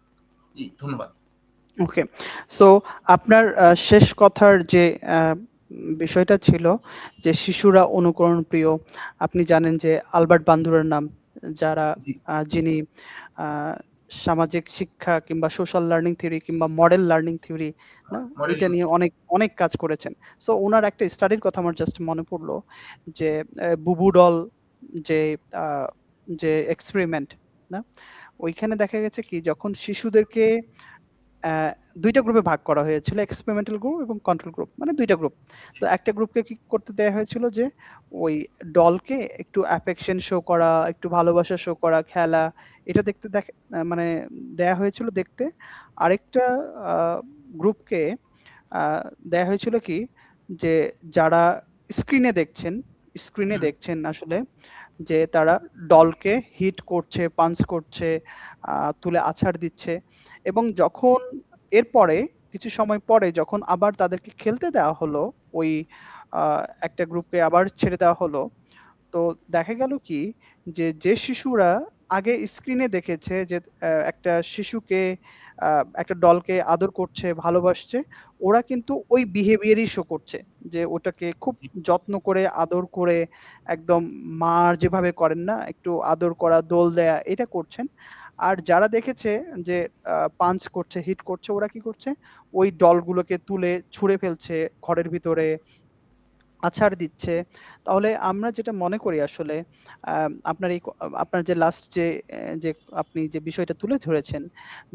[SPEAKER 2] জি, ধন্যবাদ।
[SPEAKER 1] ওকে। সো আপনার শেষ কথার যে আ বিষয়টা ছিল যে শিশুরা অনুকরণ প্রিয়। আপনি জানেন যে আলবার্ট বান্দুরার নাম যারা
[SPEAKER 2] জি,
[SPEAKER 1] যিনি আ সামাজিক শিক্ষা কিংবা সোশ্যাল লার্নিং থিওরি কিংবা মডেল লার্নিং থিওরি না? এটা
[SPEAKER 2] মডেলিং
[SPEAKER 1] নিয়ে অনেক, অনেক কাজ করেছেন। সো উনার একটা স্টাডির কথা আমার জাস্ট মনে পড়ল যে বুবু ডল যে আ যে এক্সপেরিমেন্ট না? ওইখানে দেখা গেছে কি যখন শিশুদেরকে অ্যা ২ টা গ্রুপে ভাগ করা হয়েছিল। এক্সপেরিমেন্টাল গ্রুপ এবং কন্ট্রোল গ্রুপ। মানে ২ টা গ্রুপ। তো একটা গ্রুপকে কি করতে দেয়া হয়েছিল যে ওই ডলকে একটু অ্যাফেকশন শো করা, একটু ভালোবাসা শো করা, খেলা এটা দেখতে মানে দেয়া হয়েছিল দেখতে। আরেকটা আ গ্রুপকে আ দেয়া হয়েছিল কি যে যারা স্ক্রিনে দেখছেন, স্ক্রিনে
[SPEAKER 2] হুম,
[SPEAKER 1] দেখছেন আসলে যে তারা ডলকে হিট করছে, পাঞ্চ করছে, তুলে আছাড় দিচ্ছে এবং যখন এরপরে কিছু সময় পরে যখন আবার তাদেরকে খেলতে দেওয়া হলো, ওই আ একটা গ্রুপকে আবার ছেড়ে দেওয়া হলো। তো দেখা গেল কি যে শিশুরা আগে স্ক্রিনে দেখেছে যে একটা শিশুকে আ একটা ডলকে আদর করছে, ভালোবাসছে, ওরা কিন্তু ওই বিহেভিয়ারই শো করছে। যে ওটাকে খুব
[SPEAKER 2] জি,
[SPEAKER 1] যত্ন করে, আদর করে একদম মার যেভাবে করেন না? একটু আদর করা, দোল দেয়া এটা করছেন। আর যারা দেখেছে যে পাঞ্চ করছে, হিট করছে, ওরা কি করছে? ওই ডলগুলোকে তুলে ছুঁড়ে ফেলছে ঘরের ভিতরে আছাড় দিচ্ছে। তাহলে আমরা যেটা মনে করি আসলে আপনার আপনার যে লাস্ট যে আপনি যে বিষয়টা তুলে ধরেছেন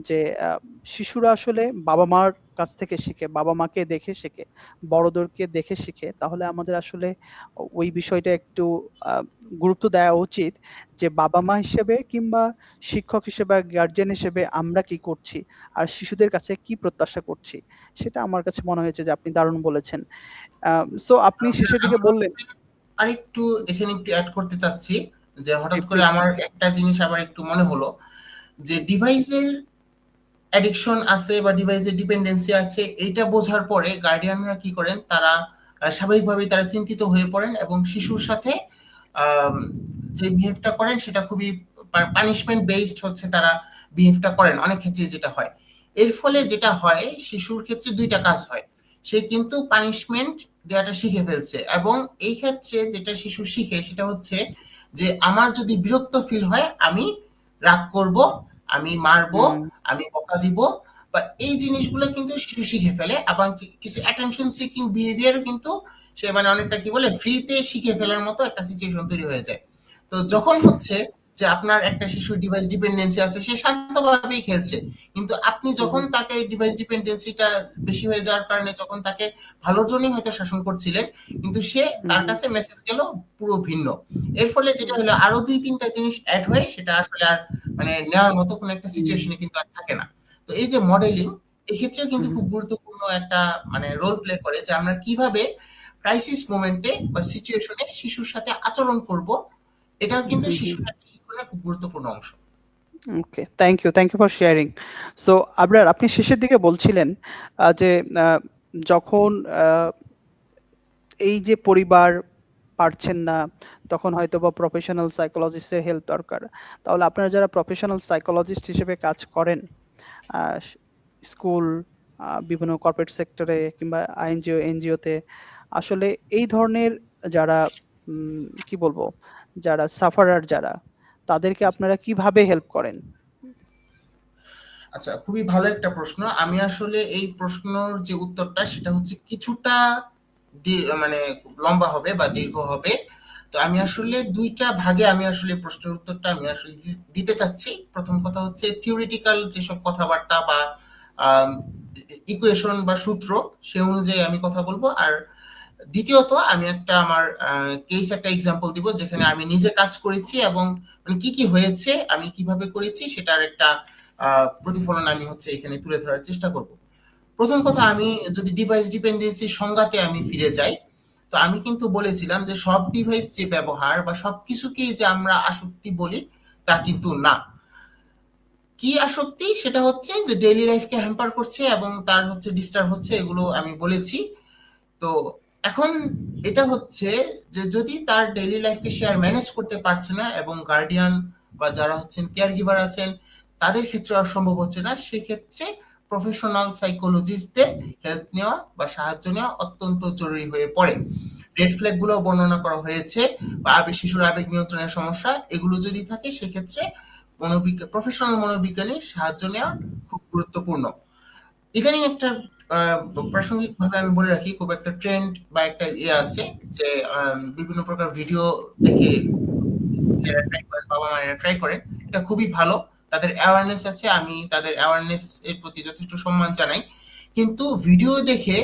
[SPEAKER 1] যে আ শিশুরা আসলে বাবা-মার কাছ থেকে শিখে, বাবা-মাকে দেখে শেখে, বড়দেরকে দেখে শিখে। তাহলে আমাদের আসলে ওই বিষয়টা একটু আ গুরুত্ব দেওয়া উচিত যে বাবা-মা হিসেবে কিংবা শিক্ষক হিসেবে, গার্ডিয়ান হিসেবে আমরা কি করছি? আর শিশুদের কাছে কি প্রত্যাশা করছি? সেটা আমার কাছে মনে হয়েছে যে আপনি দারুণ বলেছেন। আ সো আপনি শেষের দিকে
[SPEAKER 2] আমি
[SPEAKER 1] বললেন
[SPEAKER 2] হচ্ছে আরেকটু এখানে একটু এড করতে চাচ্ছি যে
[SPEAKER 1] জি
[SPEAKER 2] হঠাৎ করে
[SPEAKER 1] প্লিজ।
[SPEAKER 2] আমার একটা জিনিস আবার একটু মনে হলো যে ডিভাইসের অ্যাডিকশন আছে বা ডিভাইসের ডিপেন্ডেন্সি আছে এইটা বোঝার পরে গার্ডিয়ানরা কি করেন তারা স্বাভাবিকভাবেই তারা চিন্তিত হয়ে পড়েন এবং শিশুর সাথে আম, যে বিহেভটা করেন সেটা খুবই পানিশমেন্ট বেসড হচ্ছে তারা বিহেভটা করেন অনেক ক্ষেত্রে যেটা হয় এর ফলে যেটা হয় শিশুর ক্ষেত্রে দুইটা কাজ হয় সে কিন্তু পানিশমেন্ট দেওয়াটা শিখে ফেলছে এবং এই ক্ষেত্রে যেটা শিশু শিখে সেটা হচ্ছে যে আমার যদি বিরক্ত ফিল হয় আমি রাগ করব আমি মারবো
[SPEAKER 1] হুম,
[SPEAKER 2] আমি বকা দিব বা এই জিনিসগুলো কিন্তু শিশু শিখে ফেলে আবার কিছু অ্যাটেনশন সিকিং বিহেভিয়ারও কিন্তু সে মানে অনেকটা কি বলে ফ্রিতে শিখে ফেলার মতো একটা সিচুয়েশন তৈরি হয়ে যায় তো যখন হচ্ছে যে আপনার একটা শিশুর ডিভাইস ডিপেন্ডেন্সি আছে সে শান্তভাবেই খেলছে কিন্তু আপনি যখন
[SPEAKER 1] হুম,
[SPEAKER 2] তাকে ডিভাইস ডিপেন্ডেন্সিটা বেশি হয়ে যাওয়ার কারণে যখন তাকে ভালোর জন্যই হয়তো শাসন করছিলেন কিন্তু সে
[SPEAKER 1] হুম,
[SPEAKER 2] তার
[SPEAKER 1] হুম,
[SPEAKER 2] কাছে মেসেজ গেল পুরো ভিন্ন এর ফলে যেটা হলো আরো দুই তিনটা জিনিস অ্যাড হয়ে সেটা আসলে আর মানে নেওয়ার মতো কোনো একটা
[SPEAKER 1] হুম,
[SPEAKER 2] সিচুয়েশনে কিন্তু আর থাকে না তো এই যে মডেলিং এক্ষেত্রেও কিন্তু
[SPEAKER 1] হুম,
[SPEAKER 2] খুব গুরুত্বপূর্ণ একটা মানে রোল প্লে করে যে আমরা কিভাবে ক্রাইসিস মোমেন্টে বা সিচুয়েশনে শিশুর সাথে আচরণ করব এটাও কিন্তু
[SPEAKER 1] হুম, হুম।
[SPEAKER 2] শিশুর একটা শিক্ষণের খুব গুরুত্বপূর্ণ অংশ
[SPEAKER 1] okay. Thank you for sharing. So Abrar আপনি শেষের দিকে বলছিলেন যে আ যখন আ এই যে পরিবার পারছেন না, তখন হয়তোবা প্রফেশনাল সাইকোলজিস্ট এর হেল্প দরকার। তাহলে আপনারা যারা প্রফেশনাল সাইকোলজিস্ট হিসেবে কাজ করেন, আ স্কুল বিভিন্ন কর্পোরেট সেক্টরে কিংবা এনজিওতে আসলে এই ধরনের যারা কি বলবো, যারা সাফারার যারা, তাদেরকে আপনারা কিভাবে হেল্প করেন?
[SPEAKER 2] আচ্ছা, খুবই ভালো একটা প্রশ্ন। আমি আসলে এই প্রশ্নর যে উত্তরটা সেটা হচ্ছে কিছুটা মানে লম্বা হবে বা দীর্ঘ হবে। তো আমি আসলে ২ টা ভাগে আমি আসলে প্রশ্নের উত্তরটা আমি আসলে দিতে চাচ্ছি। ১ম কথা হচ্ছে থিওরিটিক্যাল যেসব কথাবার্তা বা আম ইকুয়েশন বা সূত্র সে অনুযায়ী আমি কথা বলব। আর দ্বিতীয়ত আমি একটা আমার কেস একটা এক্সাম্পল দিব যেখানে আমি নিজে কাজ করেছি এবং মানে কি হয়েছে, আমি কিভাবে করেছি সেটার একটা প্রতিফলন আমি হচ্ছে এখানে তুলে ধরার চেষ্টা করব। প্রথম কথা, আমি যদি ডিভাইস ডিপেন্ডেন্সি সংজ্ঞাতে আমি ফিরে যাই, তো আমি কিন্তু বলেছিলাম যে সব ডিভাইস যে ব্যবহার বা সবকিছুকেই যে আমরা আসক্তি বলি তা কিন্তু না। কি আসক্তি? সেটা হচ্ছে যে ডেইলি লাইফকে হ্যাম্পার করছে এবং তার হচ্ছে ডিস্টার্ব হচ্ছে, এগুলো আমি বলেছি। তো এখন এটা হচ্ছে যে যদি তার ডেইলি লাইফকে সে আর ম্যানেজ করতে পারছে না এবং গার্ডিয়ান বা যারা হচ্ছেন কেয়ার গিভার আছেন তাদের ক্ষেত্রে আর সম্ভব হচ্ছে না, সেক্ষেত্রে প্রফেশনাল সাইকোলজিস্টদের হেল্প নেওয়া বা সাহায্য নেওয়া অত্যন্ত জরুরি হয়ে পড়ে। রেড ফ্ল্যাগ গুলো বর্ণনা করা হয়েছে, বা শিশুর আবেগ নিয়ন্ত্রণের সমস্যা এগুলো যদি থাকে সেক্ষেত্রে প্রফেশনাল মনোবিজ্ঞানীর সাহায্য নেওয়া খুব গুরুত্বপূর্ণ। ইদানিং একটা প্রাসঙ্গিক ভাবে আমি বলে রাখি, খুব একটা ট্রেন্ড বা একটা ইয়ে আছে যে বিভিন্ন প্রকার ভিডিও দেখে ট্রাই করেন, বাবা মায়েরা ট্রাই করেন। এটা খুবই ভালো, তাদের অ্যাওয়ারনেস আছে, আমি তাদের অ্যাওয়ারনেস এর প্রতি যথেষ্ট সম্মান জানাই। কিন্তু ভিডিও দেখে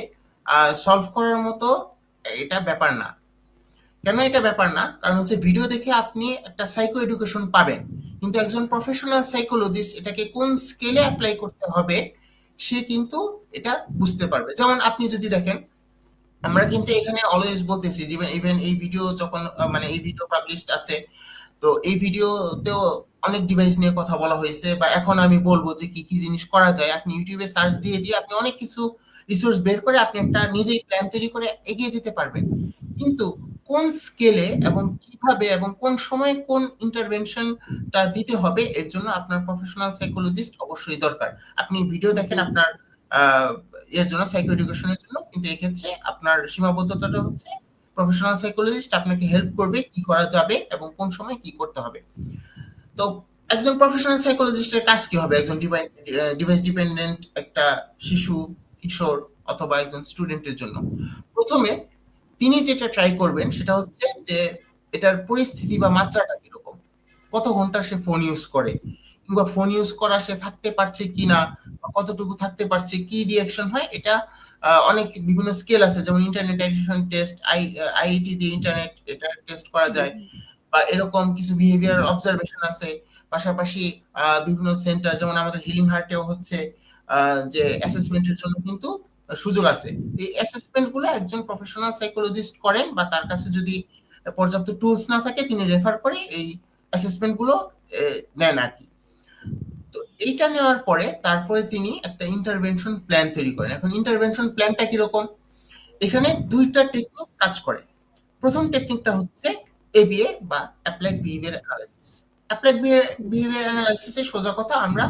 [SPEAKER 2] সলভ করার মতো এটা ব্যাপার না। কেন এটা ব্যাপার না? কারণ হচ্ছে ভিডিও দেখে আপনি একটা সাইকো এডুকেশন পাবেন, কিন্তু একজন প্রফেশনাল সাইকোলজিস্ট এটাকে কোন স্কেলে অ্যাপ্লাই করতে হবে সে কিন্তু এটা বুঝতে পারবে। যেমন আপনি যদি দেখেন, আমরা কিন্তু এখানে অলওয়েজ বলতেছি যে ইভেন এই ভিডিও যখন মানে এই ভিডিও পাবলিশড আছে, তো এই ভিডিওতেও অনেক ডিভাইস নিয়ে কথা বলা হয়েছে, বা এখন আমি বলবো যে কি জিনিস করা যায়। আপনি ইউটিউবে সার্চ দিয়ে আপনি অনেক কিছু রিসোর্স বের করে আপনি একটা নিজেই প্ল্যান তৈরি করে এগিয়ে যেতে পারবেন। কিন্তু কোন স্কেলে এবং কিভাবে এবং কোন সময়ে কোন ইন্টারভেনশনটা দিতে হবে এর জন্য আপনার প্রফেশনাল সাইকোলজিস্ট অবশ্যই দরকার। আপনি ভিডিও দেখেন
[SPEAKER 1] হুম,
[SPEAKER 2] আপনার এর জন্য, সাইকো এডুকেশনের জন্য, কিন্তু এক্ষেত্রে আপনার সীমাবদ্ধতাটা হচ্ছে প্রফেশনাল সাইকোলজিস্ট আপনাকে হেল্প করবে কি করা যাবে এবং কোন সময় কি করতে হবে। তো একজন প্রফেশনাল সাইকোলজিস্টের কাজ কি হবে একজন ডিভাইস ডিপেন্ডেন্ট একটা শিশু, কিশোর অথবা একজন স্টুডেন্টের জন্য? প্রথমে তিনি যেটা ট্রাই করবেন সেটা হচ্ছে যে এটার পরিস্থিতি বা মাত্রাটা কিরকম, কত ঘন্টা সে ফোন ইউজ করে, কিংবা ফোন ইউজ করা সে থাকতে পারছে কিনা, বা কতটুকু থাকতে পারছে, কি রিয়াকশন হয়। এটা অনেক বিভিন্ন স্কেল আছে, যেমন ইন্টারনেট অ্যাডিকশন টেস্ট, আইইটি দিয়ে ইন্টারনেট এটা টেস্ট করা
[SPEAKER 1] হুম,
[SPEAKER 2] যায়, বা এরকম কিছু বিহেভিয়ারাল অবজারভেশন আছে। পাশাপাশি বিভিন্ন সেন্টার যেমন আমাদের হিলিং হার্টেও হচ্ছে যে অ্যাসেসমেন্টের জন্য কিন্তু সুযোগ আছে। এই অ্যাসেসমেন্ট গুলো একজন প্রফেশনাল সাইকোলজিস্ট করেন, বা তার কাছে যদি পর্যাপ্ত টুলস না থাকে তিনি রেফার করে এই অ্যাসেসমেন্ট গুলো নেন আর কি। তো এইটা নেওয়ার পরে তারপরে তিনি একটা ইন্টারভেনশন প্ল্যান তৈরি করেন। এখন ইন্টারভেনশন প্ল্যানটা কিরকম? এখানে ২ টা টেকনিক কাজ করে। প্রথম টেকনিকটা হচ্ছে এবিএ বা applied behaviour analysis. Applied behaviour analysis এর সোজা কথা আমরা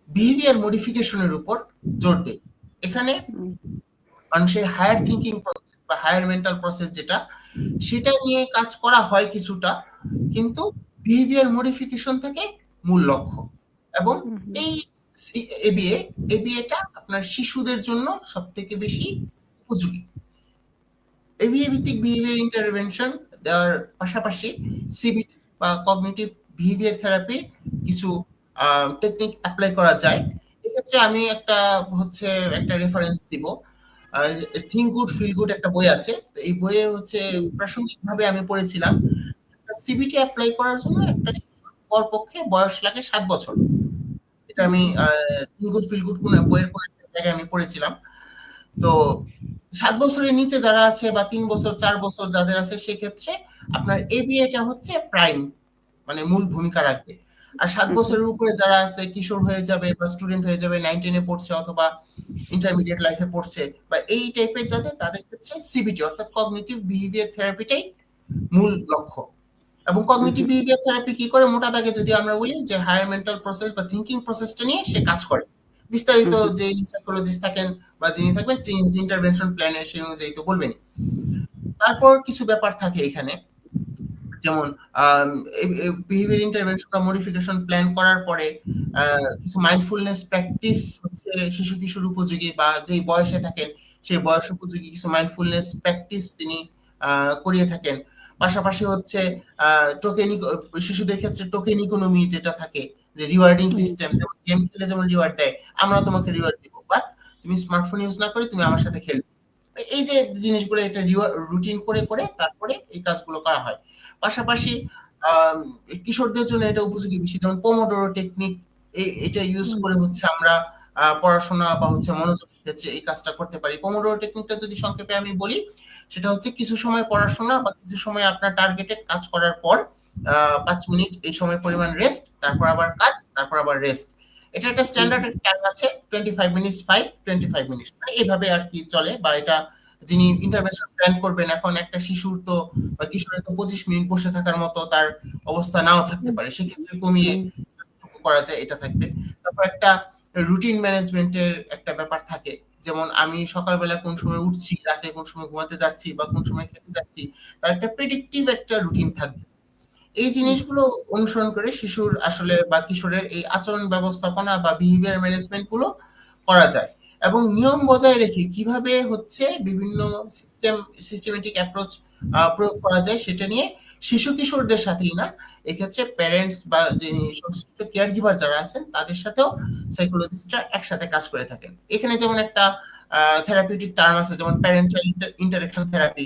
[SPEAKER 2] বিহেভিয়ার মডিফিকেশন এর উপর জোর দেই। এখানে
[SPEAKER 1] হুম,
[SPEAKER 2] মানুষের হায়ার থিংকিং প্রসেস বা হায়ার মেন্টাল প্রসেস যেটা, সেটা নিয়ে কাজ করা হয় কিছুটা, কিন্তু বিহেভিয়ার মডিফিকেশন থেকে মূল লক্ষ্য। এবং
[SPEAKER 1] হুম, হুম,
[SPEAKER 2] এই এবিএ এবিএটা আপনার শিশুদের জন্য সবথেকে বেশি উপযোগী। এবিএ ভিত্তিক বিহেভিয়ার ইন্টারভেনশন দেওয়ার পাশাপাশি সিবিটি বা কগনিটিভ বিহেভিয়ার থেরাপির কিছু টেকনিক অ্যাপ্লাই করা যায়। এক্ষেত্রে আমি হচ্ছে একটা রেফারেন্স দিব। থিঙ্ক গুড ফিল গুড একটা বই আছে, তো এই বইয়ে হচ্ছে
[SPEAKER 1] হুম,
[SPEAKER 2] প্রাসঙ্গিকভাবে আমি পড়েছিলাম সিবিটি অ্যাপ্লাই করার জন্য একটা শিশুর কমপক্ষে বয়স লাগে ৭ বছর। এটা
[SPEAKER 1] হুম,
[SPEAKER 2] আমি
[SPEAKER 1] হুম,
[SPEAKER 2] থিঙ্ক গুড ফিল গুড কোন বইয়ের কোন একটা জায়গায় আমি পড়েছিলাম। তো ৭ বছরের নিচে যারা আছে বা ৩ বছর ৪ বছর যাদের আছে সেক্ষেত্রে আপনার এবিএটা হচ্ছে প্রাইম মানে মূল ভূমিকা রাখবে। আর ৭
[SPEAKER 1] হুম,
[SPEAKER 2] বছরের উপরে যারা আছে কিশোর হয়ে যাবে বা স্টুডেন্ট হয়ে যাবে, 9-10 এ পড়ছে অথবা ইন্টারমিডিয়েট লাইফে পড়ছে বা এই টাইপের যাদের, তাদের ক্ষেত্রে সিবিটি অর্থাৎ কগনিটিভ বিহেভিয়ার থেরাপিটাই মূল লক্ষ্য। এবং
[SPEAKER 1] হুম,
[SPEAKER 2] কগনিটিভ
[SPEAKER 1] হুম,
[SPEAKER 2] বিহেভিয়ার থেরাপি কি করে মোটা দাগে যদি আমরা বলি যে হায়ার মেন্টাল প্রসেস বা থিংকিং প্রসেসটা নিয়ে সে কাজ করে। বিস্তারিত
[SPEAKER 1] হুম,
[SPEAKER 2] যে সাইকোলজিস্ট থাকেন বা যিনি থাকবেন তিনি ইন্টারভেনশন প্ল্যানে সেই অনুযায়ী তো বলবেনই। তারপর কিছু ব্যাপার থাকে এখানে, যেমন বিহেভিয়ার ইন্টারভেনশন বা মডিফিকেশন প্ল্যান করার পরে কিছু মাইন্ডফুলনেস প্র্যাকটিস হচ্ছে শিশু কিশোর উপযোগী বা যেই বয়সে থাকেন সেই বয়স উপযোগী কিছু মাইন্ডফুলনেস প্র্যাকটিস তিনি করিয়ে থাকেন। পাশাপাশি হচ্ছে টোকেন, শিশুদের ক্ষেত্রে টোকেন ইকোনমি যেটা থাকে, যে রিওয়ার্ডিং
[SPEAKER 1] হুম,
[SPEAKER 2] সিস্টেম, যেমন গেম খেলে যেমন রিওয়ার্ড দেয়, আমরা তোমাকে রিওয়ার্ড দিব, বাট তুমি স্মার্টফোন ইউজ না করে তুমি আমার সাথে খেলবে। এই যে জিনিসগুলো, এটা রুটিন করে করে তারপরে এই কাজগুলো করা হয়। পাশাপাশি আম কিশোরদের জন্য এটা উপযোগী বেশি, যেমন পোমোডোরো টেকনিক, এটা ইউজ
[SPEAKER 1] হুম,
[SPEAKER 2] করে হচ্ছে আমরা পড়াশোনা বা হচ্ছে মনোযোগের ক্ষেত্রে এই কাজটা করতে পারি। পোমোডোরো টেকনিকটা যদি সংক্ষেপে আমি বলি, সেটা হচ্ছে কিছু সময় পড়াশোনা বা কিছু সময় আপনার টার্গেটেড কাজ করার পর ৫ মিনিট এই সময় পরিমাণ রেস্ট, তারপর আবার কাজ, তারপর আবার রেস্ট। এটা একটা
[SPEAKER 1] হুম,
[SPEAKER 2] স্ট্যান্ডার্ড টাইম আছে, 25 মিনিটস 5, 25 মিনিটস। মানে এভাবে আরকি চলে, বা এটা যিনি ইন্টারভেনশন প্ল্যান করবেন, এখন একটা শিশুর তো বা কিশোরের তো 25 মিনিট বসে থাকার মতো তার অবস্থা নাও থাকতে
[SPEAKER 1] হুম,
[SPEAKER 2] পারে। সেক্ষেত্রে কমিয়ে
[SPEAKER 1] হুম,
[SPEAKER 2] যতটুকু করা যায় এটা থাকবে। তারপর একটা রুটিন ম্যানেজমেন্ট এর একটা ব্যাপার থাকে। যেমন আমি সকালবেলা কোন সময় উঠছি, রাতে কোন সময় ঘুমাতে যাচ্ছি বা কোন সময় খেতে যাচ্ছি, তার একটা প্রেডিক্টিভ একটা রুটিন থাকবে। এই
[SPEAKER 1] হুম,
[SPEAKER 2] জিনিসগুলো অনুসরণ করে শিশুর আসলে বা কিশোরের এই আচরণ ব্যবস্থাপনা বা বিহেভিয়ার ম্যানেজমেন্ট গুলো করা যায়। এবং নিয়ম বজায় রেখে কিভাবে হচ্ছে বিভিন্ন সিস্টেমেটিক অ্যাপ্রোচ প্রয়োগ করা যায় সেটা নিয়ে শিশু কিশোরদের সাথেই না, এক্ষেত্রে প্যারেন্টস বা যিনি সংশ্লিষ্ট কেয়ার গিভার যারা আছেন তাদের সাথেও সাইকোলজিস্টরা একসাথে কাজ করে থাকেন। এখানে যেমন একটা থেরাপিউটিক টার্ম আছে, যেমন প্যারেন্ট চাইল্ড ইন্টারেকশন থেরাপি।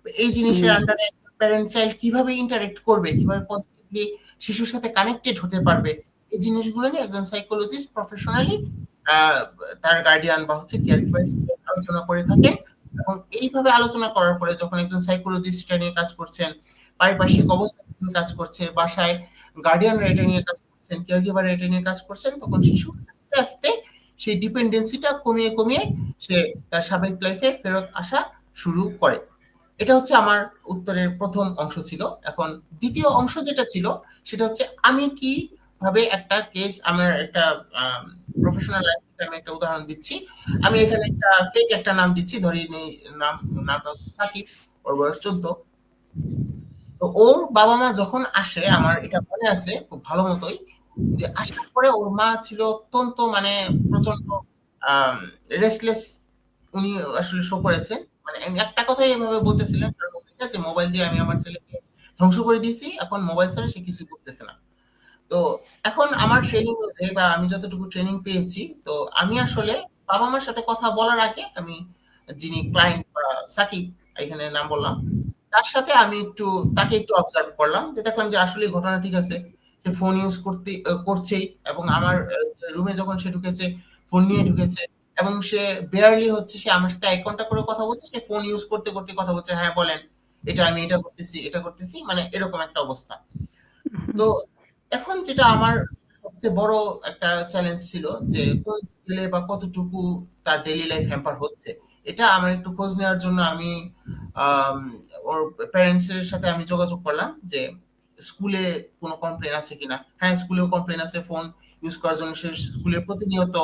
[SPEAKER 2] এই জিনিসের
[SPEAKER 1] হুম,
[SPEAKER 2] আন্ডারে প্যারেন্ট চাইল্ড কিভাবে ইন্টারেক্ট করবে, কিভাবে পজিটিভলি শিশুর সাথে কানেক্টেড হতে পারবে, এই জিনিসগুলো নিয়ে একজন সাইকোলজিস্ট প্রফেশনালি তার গার্ডিয়ান বা হচ্ছে কেয়ার গিভারের সাথে আলোচনা করে থাকেন। এবং এইভাবে আলোচনা করার ফলে যখন একজন সাইকোলজিস্ট এটা নিয়ে কাজ করছেন, পারিপার্শ্বিক অবস্থা নিয়ে কাজ করছে, বাসায় গার্ডিয়ানরা এটা নিয়ে কাজ করছেন, কেয়ার গিভাররা এটা নিয়ে কাজ করছেন, তখন শিশু আস্তে আস্তে সেই ডিপেন্ডেন্সিটা কমিয়ে কমিয়ে সে তার স্বাভাবিক লাইফে ফেরত আসা শুরু করে। এটা হচ্ছে আমার উত্তরের ১ম অংশ ছিল। এখন ২য় অংশ যেটা ছিল, সেটা হচ্ছে আমি কিভাবে একটা কেস, আমার একটা প্রফেশনাল লাইফ থেকে আমি একটা উদাহরণ দিচ্ছি। আমি এখানে একটা ফেক একটা নাম দিচ্ছি। ধরি নেই নামটা হচ্ছে সাকিব। ওর বয়স ১৪। তো ওর বাবা-মা যখন আসে, আমার এটা মনে আছে খুব ভালো মতোই, যে আসার পরে ওর মা ছিল অত্যন্ত মানে প্রচন্ড আম রেস্টলেস, উনি আসলে শো করেছেন। মানে আমি একটা কথাই এভাবে বলতেছিলেন তার মধ্যে, যে মোবাইল দিয়ে আমি আমার ছেলেকে ধ্বংস করে দিয়েছি। এখন মোবাইল ছাড়া সে কিছুই করতেছে না। তো এখন আমার ট্রেনিং অনুযায়ী বা আমি যতটুকু ট্রেনিং পেয়েছি, তো আমি আসলে বাবা-মার সাথে কথা বলার আগে আমি যিনি ক্লায়েন্ট বা সাকিব, এখানে নাম বললাম, তার সাথে আমি একটু তাকে একটু অবজার্ভ করলাম, যে দেখলাম যে আসলেই ঘটনা ঠিক আছে। সে ফোন ইউজ করছেই, এবং আমার রুমে যখন সে ঢুকেছে, ফোন নিয়ে ঢুকেছে, এবং সে বেয়ারলি হচ্ছে সে আমার সাথে আই কনট্যাক্ট করে কথা বলছে। সে ফোন ইউজ করতে, করতে কথা বলছে, "হ্যাঁ, বলেন। এটা আমি এটা করতেছি, এটা করতেছি।" মানে এরকম একটা অবস্থা। তো এখন যেটা আমার সবচেয়ে বড় একটা চ্যালেঞ্জ ছিল, যে কোন স্কেলে বা কতটুকু তার ডেইলি লাইফ হ্যাম্পার হচ্ছে। এটা আমার একটু খোঁজ নেওয়ার জন্য আমি আম ওর প্যারেন্টস এর সাথে আমি যোগাযোগ করলাম, যে স্কুলে কোনো কমপ্লেইন আছে কিনা। হ্যাঁ, স্কুলেও কমপ্লেইন আছে। ফোন ইউজ করার জন্য সে স্কুলে প্রতিনিয়ত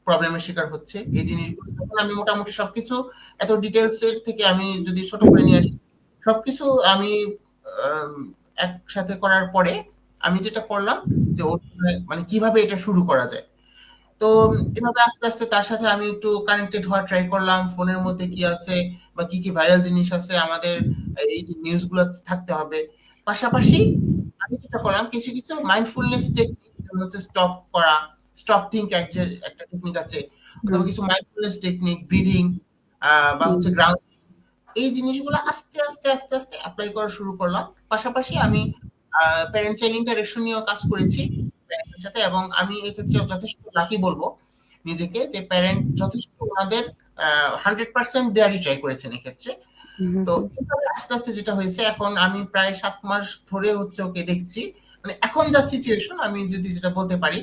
[SPEAKER 2] প্রবলেমের শিকার হচ্ছে। এই জিনিসগুলো যখন আমি মোটামুটি সবকিছু এত ডিটেইলস এর থেকে আমি যদি ছোট করে নিয়ে আসি, সবকিছু আমি আম একসাথে করার পরে আমি যেটা করলাম, যে ওর মানে কিভাবে এটা শুরু করা যায়। তো এভাবে আস্তে, আস্তে তার সাথে আমি একটু কানেক্টেড হওয়ার ট্রাই করলাম। ফোনের মধ্যে কি আছে বা কি ভাইরাল জিনিস আছে, আমাদের এই যে নিউজ গুলো থাকতে হবে। পাশাপাশি আমি যেটা করলাম, কিছু, কিছু মাইন্ডফুলনেস টেকনিক, যেমন হচ্ছে স্টপ করা, স্টপ থিংক একটা টেকনিক আছে। অথবা
[SPEAKER 1] হুম,
[SPEAKER 2] কিছু মাইন্ডফুলনেস টেকনিক, ব্রিথিং বা
[SPEAKER 1] হুম,
[SPEAKER 2] হচ্ছে গ্রাউন্ডিং, এই জিনিসগুলো আস্তে, আস্তে, আস্তে, আস্তে এপ্লাই করা শুরু করলাম। পাশাপাশি আমি প্যারেন্ট চাইল্ড ইন্টারেকশন নিয়েও কাজ করেছি প্যারেন্টের সাথে, এবং আমি এক্ষেত্রে যথেষ্ট লাকি বলব নিজেকে, যে প্যারেন্ট যথেষ্ট ওনাদের 100% দেয়ারই ট্রাই করেছেন এক্ষেত্রে।
[SPEAKER 1] হুম,
[SPEAKER 2] তো
[SPEAKER 1] হুম,
[SPEAKER 2] এভাবে আস্তে, আস্তে যেটা হয়েছে, এখন আমি প্রায় ৭ মাস ধরে হচ্ছে ওকে দেখছি। মানে এখন যা সিচুয়েশন, আমি যদি যেটা বলতে পারি,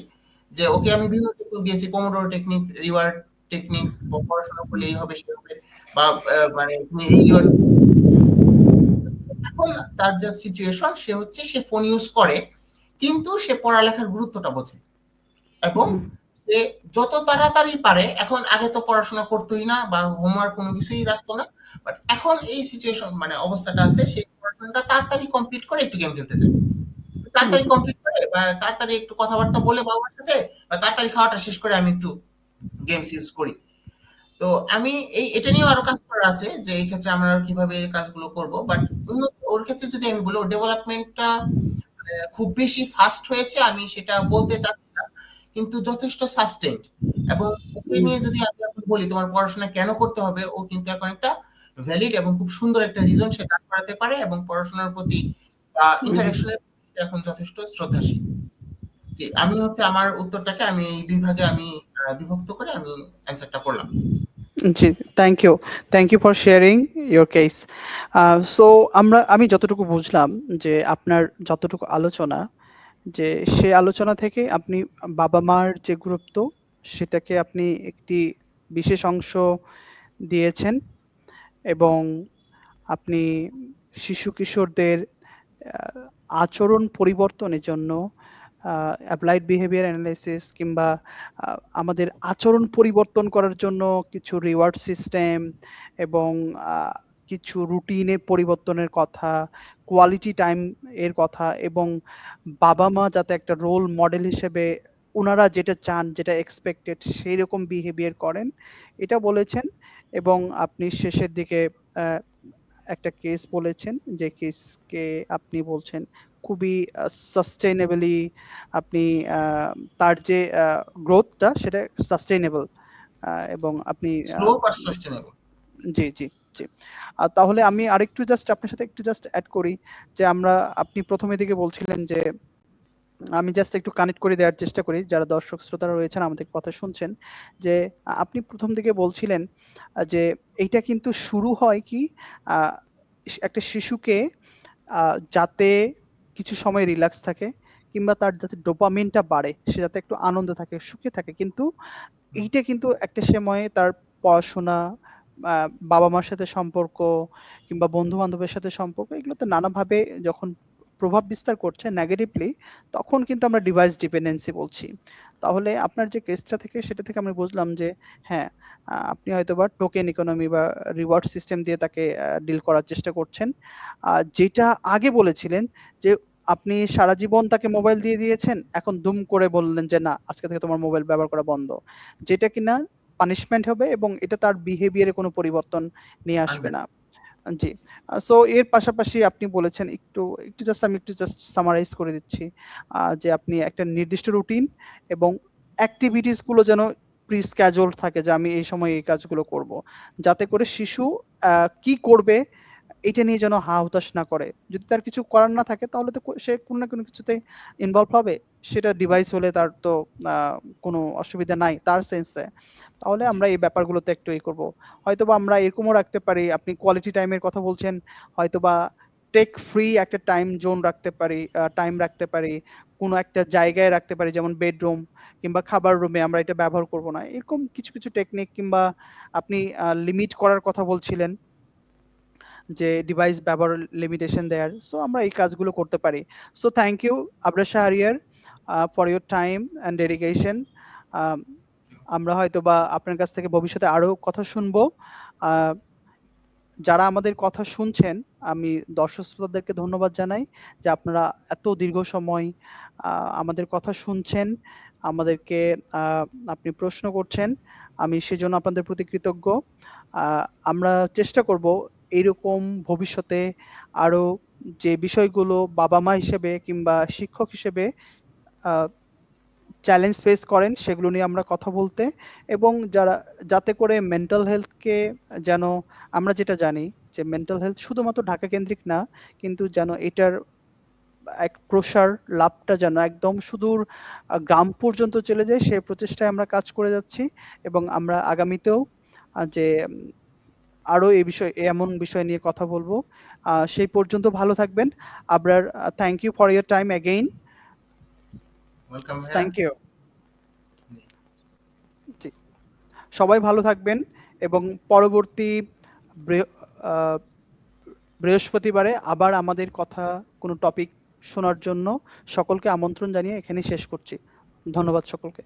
[SPEAKER 2] যে ওকে আমি বিভিন্ন টেকনিক দিয়েছি, পোমোডোরো টেকনিক, রিওয়ার্ড টেকনিক, পড়াশোনা করলে এই হবে, সে হবে, বা মানে তুমি এই রিওয়ার্ড, এখন তার যা সিচুয়েশন, সে হচ্ছে সে ফোন ইউজ করে, কিন্তু সে পড়ালেখার গুরুত্বটা বোঝে, এবং
[SPEAKER 1] হুম,
[SPEAKER 2] যে যত তাড়াতাড়ি পারে, এখন আগে তো পড়াশোনা করতোই না বা হোমওয়ার্ক কোনো কিছুই রাখতো না। বাট এখন এই সিচুয়েশন মানে অবস্থাটা আছে, সে পড়াশোনাটা তাড়াতাড়ি কমপ্লিট করে একটু গেম খেলতে চায়।
[SPEAKER 1] হুম,
[SPEAKER 2] তাড়াতাড়ি
[SPEAKER 1] হুম,
[SPEAKER 2] কমপ্লিট করে বা তাড়াতাড়ি একটু কথাবার্তা বলে বাবার সাথে বা তাড়াতাড়ি খাওয়াটা শেষ করে আমি একটু গেমস ইউজ করি। তো আমি এটা নিয়েও আরো কাজ করার আছে যে এই ক্ষেত্রে আমরা আরো কিভাবে এই কাজগুলো করব। বাট ওর ক্ষেত্রে যদি আমি বলি, ওর ডেভেলপমেন্টটা খুব বেশি ফাস্ট হয়েছে আমি সেটা বলতে চাচ্ছি না। কিন্তু যথেষ্ট সাস্টেইনড, এবং ওকে
[SPEAKER 1] হুম,
[SPEAKER 2] নিয়ে যদি আমি এখন বলি তোমার পড়াশোনা কেন করতে হবে, ও কিন্তু এখন একটা ভ্যালিড এবং খুব সুন্দর একটা রিজন সে দাঁড় করাতে পারে, এবং পড়াশোনার প্রতি বা
[SPEAKER 1] হুম,
[SPEAKER 2] ইন্টারেকশনের প্রতি সে এখন যথেষ্ট শ্রদ্ধাশীল। জি, আমি হচ্ছে আমার উত্তরটাকে আমি এই ২ ভাগে আমি বিভক্ত করে আমি অ্যান্সারটা করলাম।
[SPEAKER 1] জি, thank you. Thank you for sharing your case. So আমি যতটুকু বুঝলাম যে আপনার যতটুকু আলোচনা, যে সে আলোচনা থেকে আপনি বাবা-মার যে গুরুত্ব সেটাকে আপনি একটি বিশেষ অংশ দিয়েছেন, এবং আপনি শিশু-কিশোরদের আ আচরণ পরিবর্তনের জন্য অ্যাপ্লাইড বিহেভিয়ার অ্যানালাইসিস কিংবা আ আমাদের আচরণ পরিবর্তন করার জন্য কিছু রিওয়ার্ড সিস্টেম এবং আ কিছু রুটিনের পরিবর্তনের কথা, কোয়ালিটি টাইম এর কথা, এবং বাবা-মা যাতে একটা রোল মডেল হিসেবে উনারা যেটা চান, যেটা এক্সপেক্টেড সেইরকম বিহেভিয়ার করেন, এটা বলেছেন। এবং আপনি শেষের দিকে অ্যা একটা কেস বলেছেন, যে কেসকে আপনি বলছেন খুবই সাস্টেইনেবলি আপনি আ তার যে গ্রোথটা সেটা সাস্টেইনেবল, এবং আপনি আ
[SPEAKER 2] স্লো বাট সাস্টেইনেবল।
[SPEAKER 1] জি, জি, জি। তাহলে আমি আরেকটু জাস্ট আপনার সাথে একটু জাস্ট এড করি যে আপনি ১ম এর দিকে বলছিলেন যে আমি জাস্ট একটু কানেক্ট করে দেওয়ার চেষ্টা করি যারা দর্শক শ্রোতারা রয়েছেন আমাদের কথা শুনছেন, যে আপনি ১ম দিকে বলছিলেন যে এইটা কিন্তু শুরু হয় কি আ একটা শিশুকে আ যাতে কিছু সময় রিল্যাক্স থাকে কিংবা তার যাতে ডোপামিনটা বাড়ে, সে যাতে একটু আনন্দে থাকে, সুখে থাকে। কিন্তু
[SPEAKER 2] হুম,
[SPEAKER 1] এইটা কিন্তু একটা সময়ে তার পড়াশোনা, আ বাবা-মার সাথে সম্পর্ক কিংবা বন্ধু-বান্ধবের সাথে সম্পর্ক, এগুলোতে নানাভাবে যখন প্রভাব বিস্তার করছে নেগেটিভলি, তখন কিন্তু আমরা ডিভাইস ডিপেন্ডেন্সি বলছি। তাহলে আপনার যে কেসটা থেকে সেটা থেকে আমি বুঝলাম যে হ্যাঁ, আপনি হয়তোবা টোকেন ইকোনমি বা রিওয়ার্ড সিস্টেম দিয়ে তাকে ডিল করার চেষ্টা করছেন। যেটা আগে বলেছিলেন যে আপনি সারা জীবন তাকে মোবাইল দিয়ে দিয়েছেন, এখন দুম করে বললেন যে, "না, আজকে থেকে তোমার মোবাইল ব্যবহার করা বন্ধ।" যেটা কিনা পানিশমেন্ট হবে এবং এটা তার বিহেভিয়ার এ কোনো পরিবর্তন নিয়ে আসবে
[SPEAKER 2] আনবে।
[SPEAKER 1] না। জি। সো এর পাশাপাশি আপনি বলেছেন আমি একটু জাস্ট সামারাইজ করে দিচ্ছি। যে আপনি একটা নির্দিষ্ট রুটিন এবং এক্টিভিটিস গুলো যেন প্রি-স্কেডিউলড থাকে, যে আমি এই সময় এই কাজগুলো করব। যাতে করে শিশু আ কি করবে এটা নিয়ে যেন হা-হুতাশ না করে। যদি তার কিছু করার না থাকে তাহলে তো সে কোনো না কোনো কিছুতে ইনভলভ হবে। সেটা ডিভাইস হলে তার তো আ কোনো অসুবিধা নাই তার সেন্সে। তাহলে
[SPEAKER 2] জি,
[SPEAKER 1] আমরা এই ব্যাপারগুলোতে একটু করব। হয়তোবা আমরা এরকমও রাখতে পারি, আপনি কোয়ালিটি টাইম এর কথা বলছেন, হয়তোবা টেক ফ্রি একটা টাইম জোন রাখতে পারি, টাইম রাখতে পারি। কোনো একটা জায়গায় রাখতে পারি, যেমন বেডরুম কিংবা খাবার রুমে আমরা এটা ব্যবহার করব না। এরকম কিছু টেকনিক কিংবা আপনি লিমিট করার কথা বলছিলেন, যে ডিভাইস ব্যবহারের লিমিটেশন দেয়ার। সো আমরা এই কাজগুলো করতে পারি। So thank you Abrar Shahriar for your time and dedication. আম আমরা হয়তোবা আপনার কাছ থেকে ভবিষ্যতে আরো কথা শুনবো। আ যারা আমাদের কথা শুনছেন, আমি দর্শক শ্রোতাদেরকে ধন্যবাদ জানাই যে আপনারা এত দীর্ঘ সময় আ আমাদের কথা শুনছেন, আমাদেরকে আ আপনি প্রশ্ন করছেন। আমি সেজন্য আপনাদের প্রতি কৃতজ্ঞ। আ আমরা চেষ্টা করব এইরকম ভবিষ্যতে আরো যে বিষয়গুলো বাবা-মা হিসেবে কিংবা শিক্ষক হিসেবে আ চ্যালেঞ্জ ফেস করেন সেগুলো নিয়ে আমরা কথা বলতে, এবং যাতে করে মেন্টাল হেলথ কে যেন, আমরা যেটা জানি যে মেন্টাল হেলথ শুধুমাত্র ঢাকা কেন্দ্রিক না, কিন্তু যেন এটার এক প্রসার লাভটা যেন একদম সুদূর গ্রাম পর্যন্ত চলে যায়, সে প্রচেষ্টায় আমরা কাজ করে যাচ্ছি। এবং আমরা আগামীতেও যে আরো এমন বিষয় নিয়ে কথা বলবো। সেই পর্যন্ত ভালো থাকবেন। Abrar, thank you for your time again.
[SPEAKER 2] Welcome ভাইয়া।
[SPEAKER 1] Thank you.
[SPEAKER 2] জি,
[SPEAKER 1] জি। সবাই ভালো থাকবেন, এবং পরবর্তী বৃহ আ বৃহস্পতিবারে আবার আমাদের কথা কোনো টপিক শোনার জন্য সকলকে আমন্ত্রণ জানিয়ে এখানেই শেষ করছি। ধন্যবাদ সকলকে।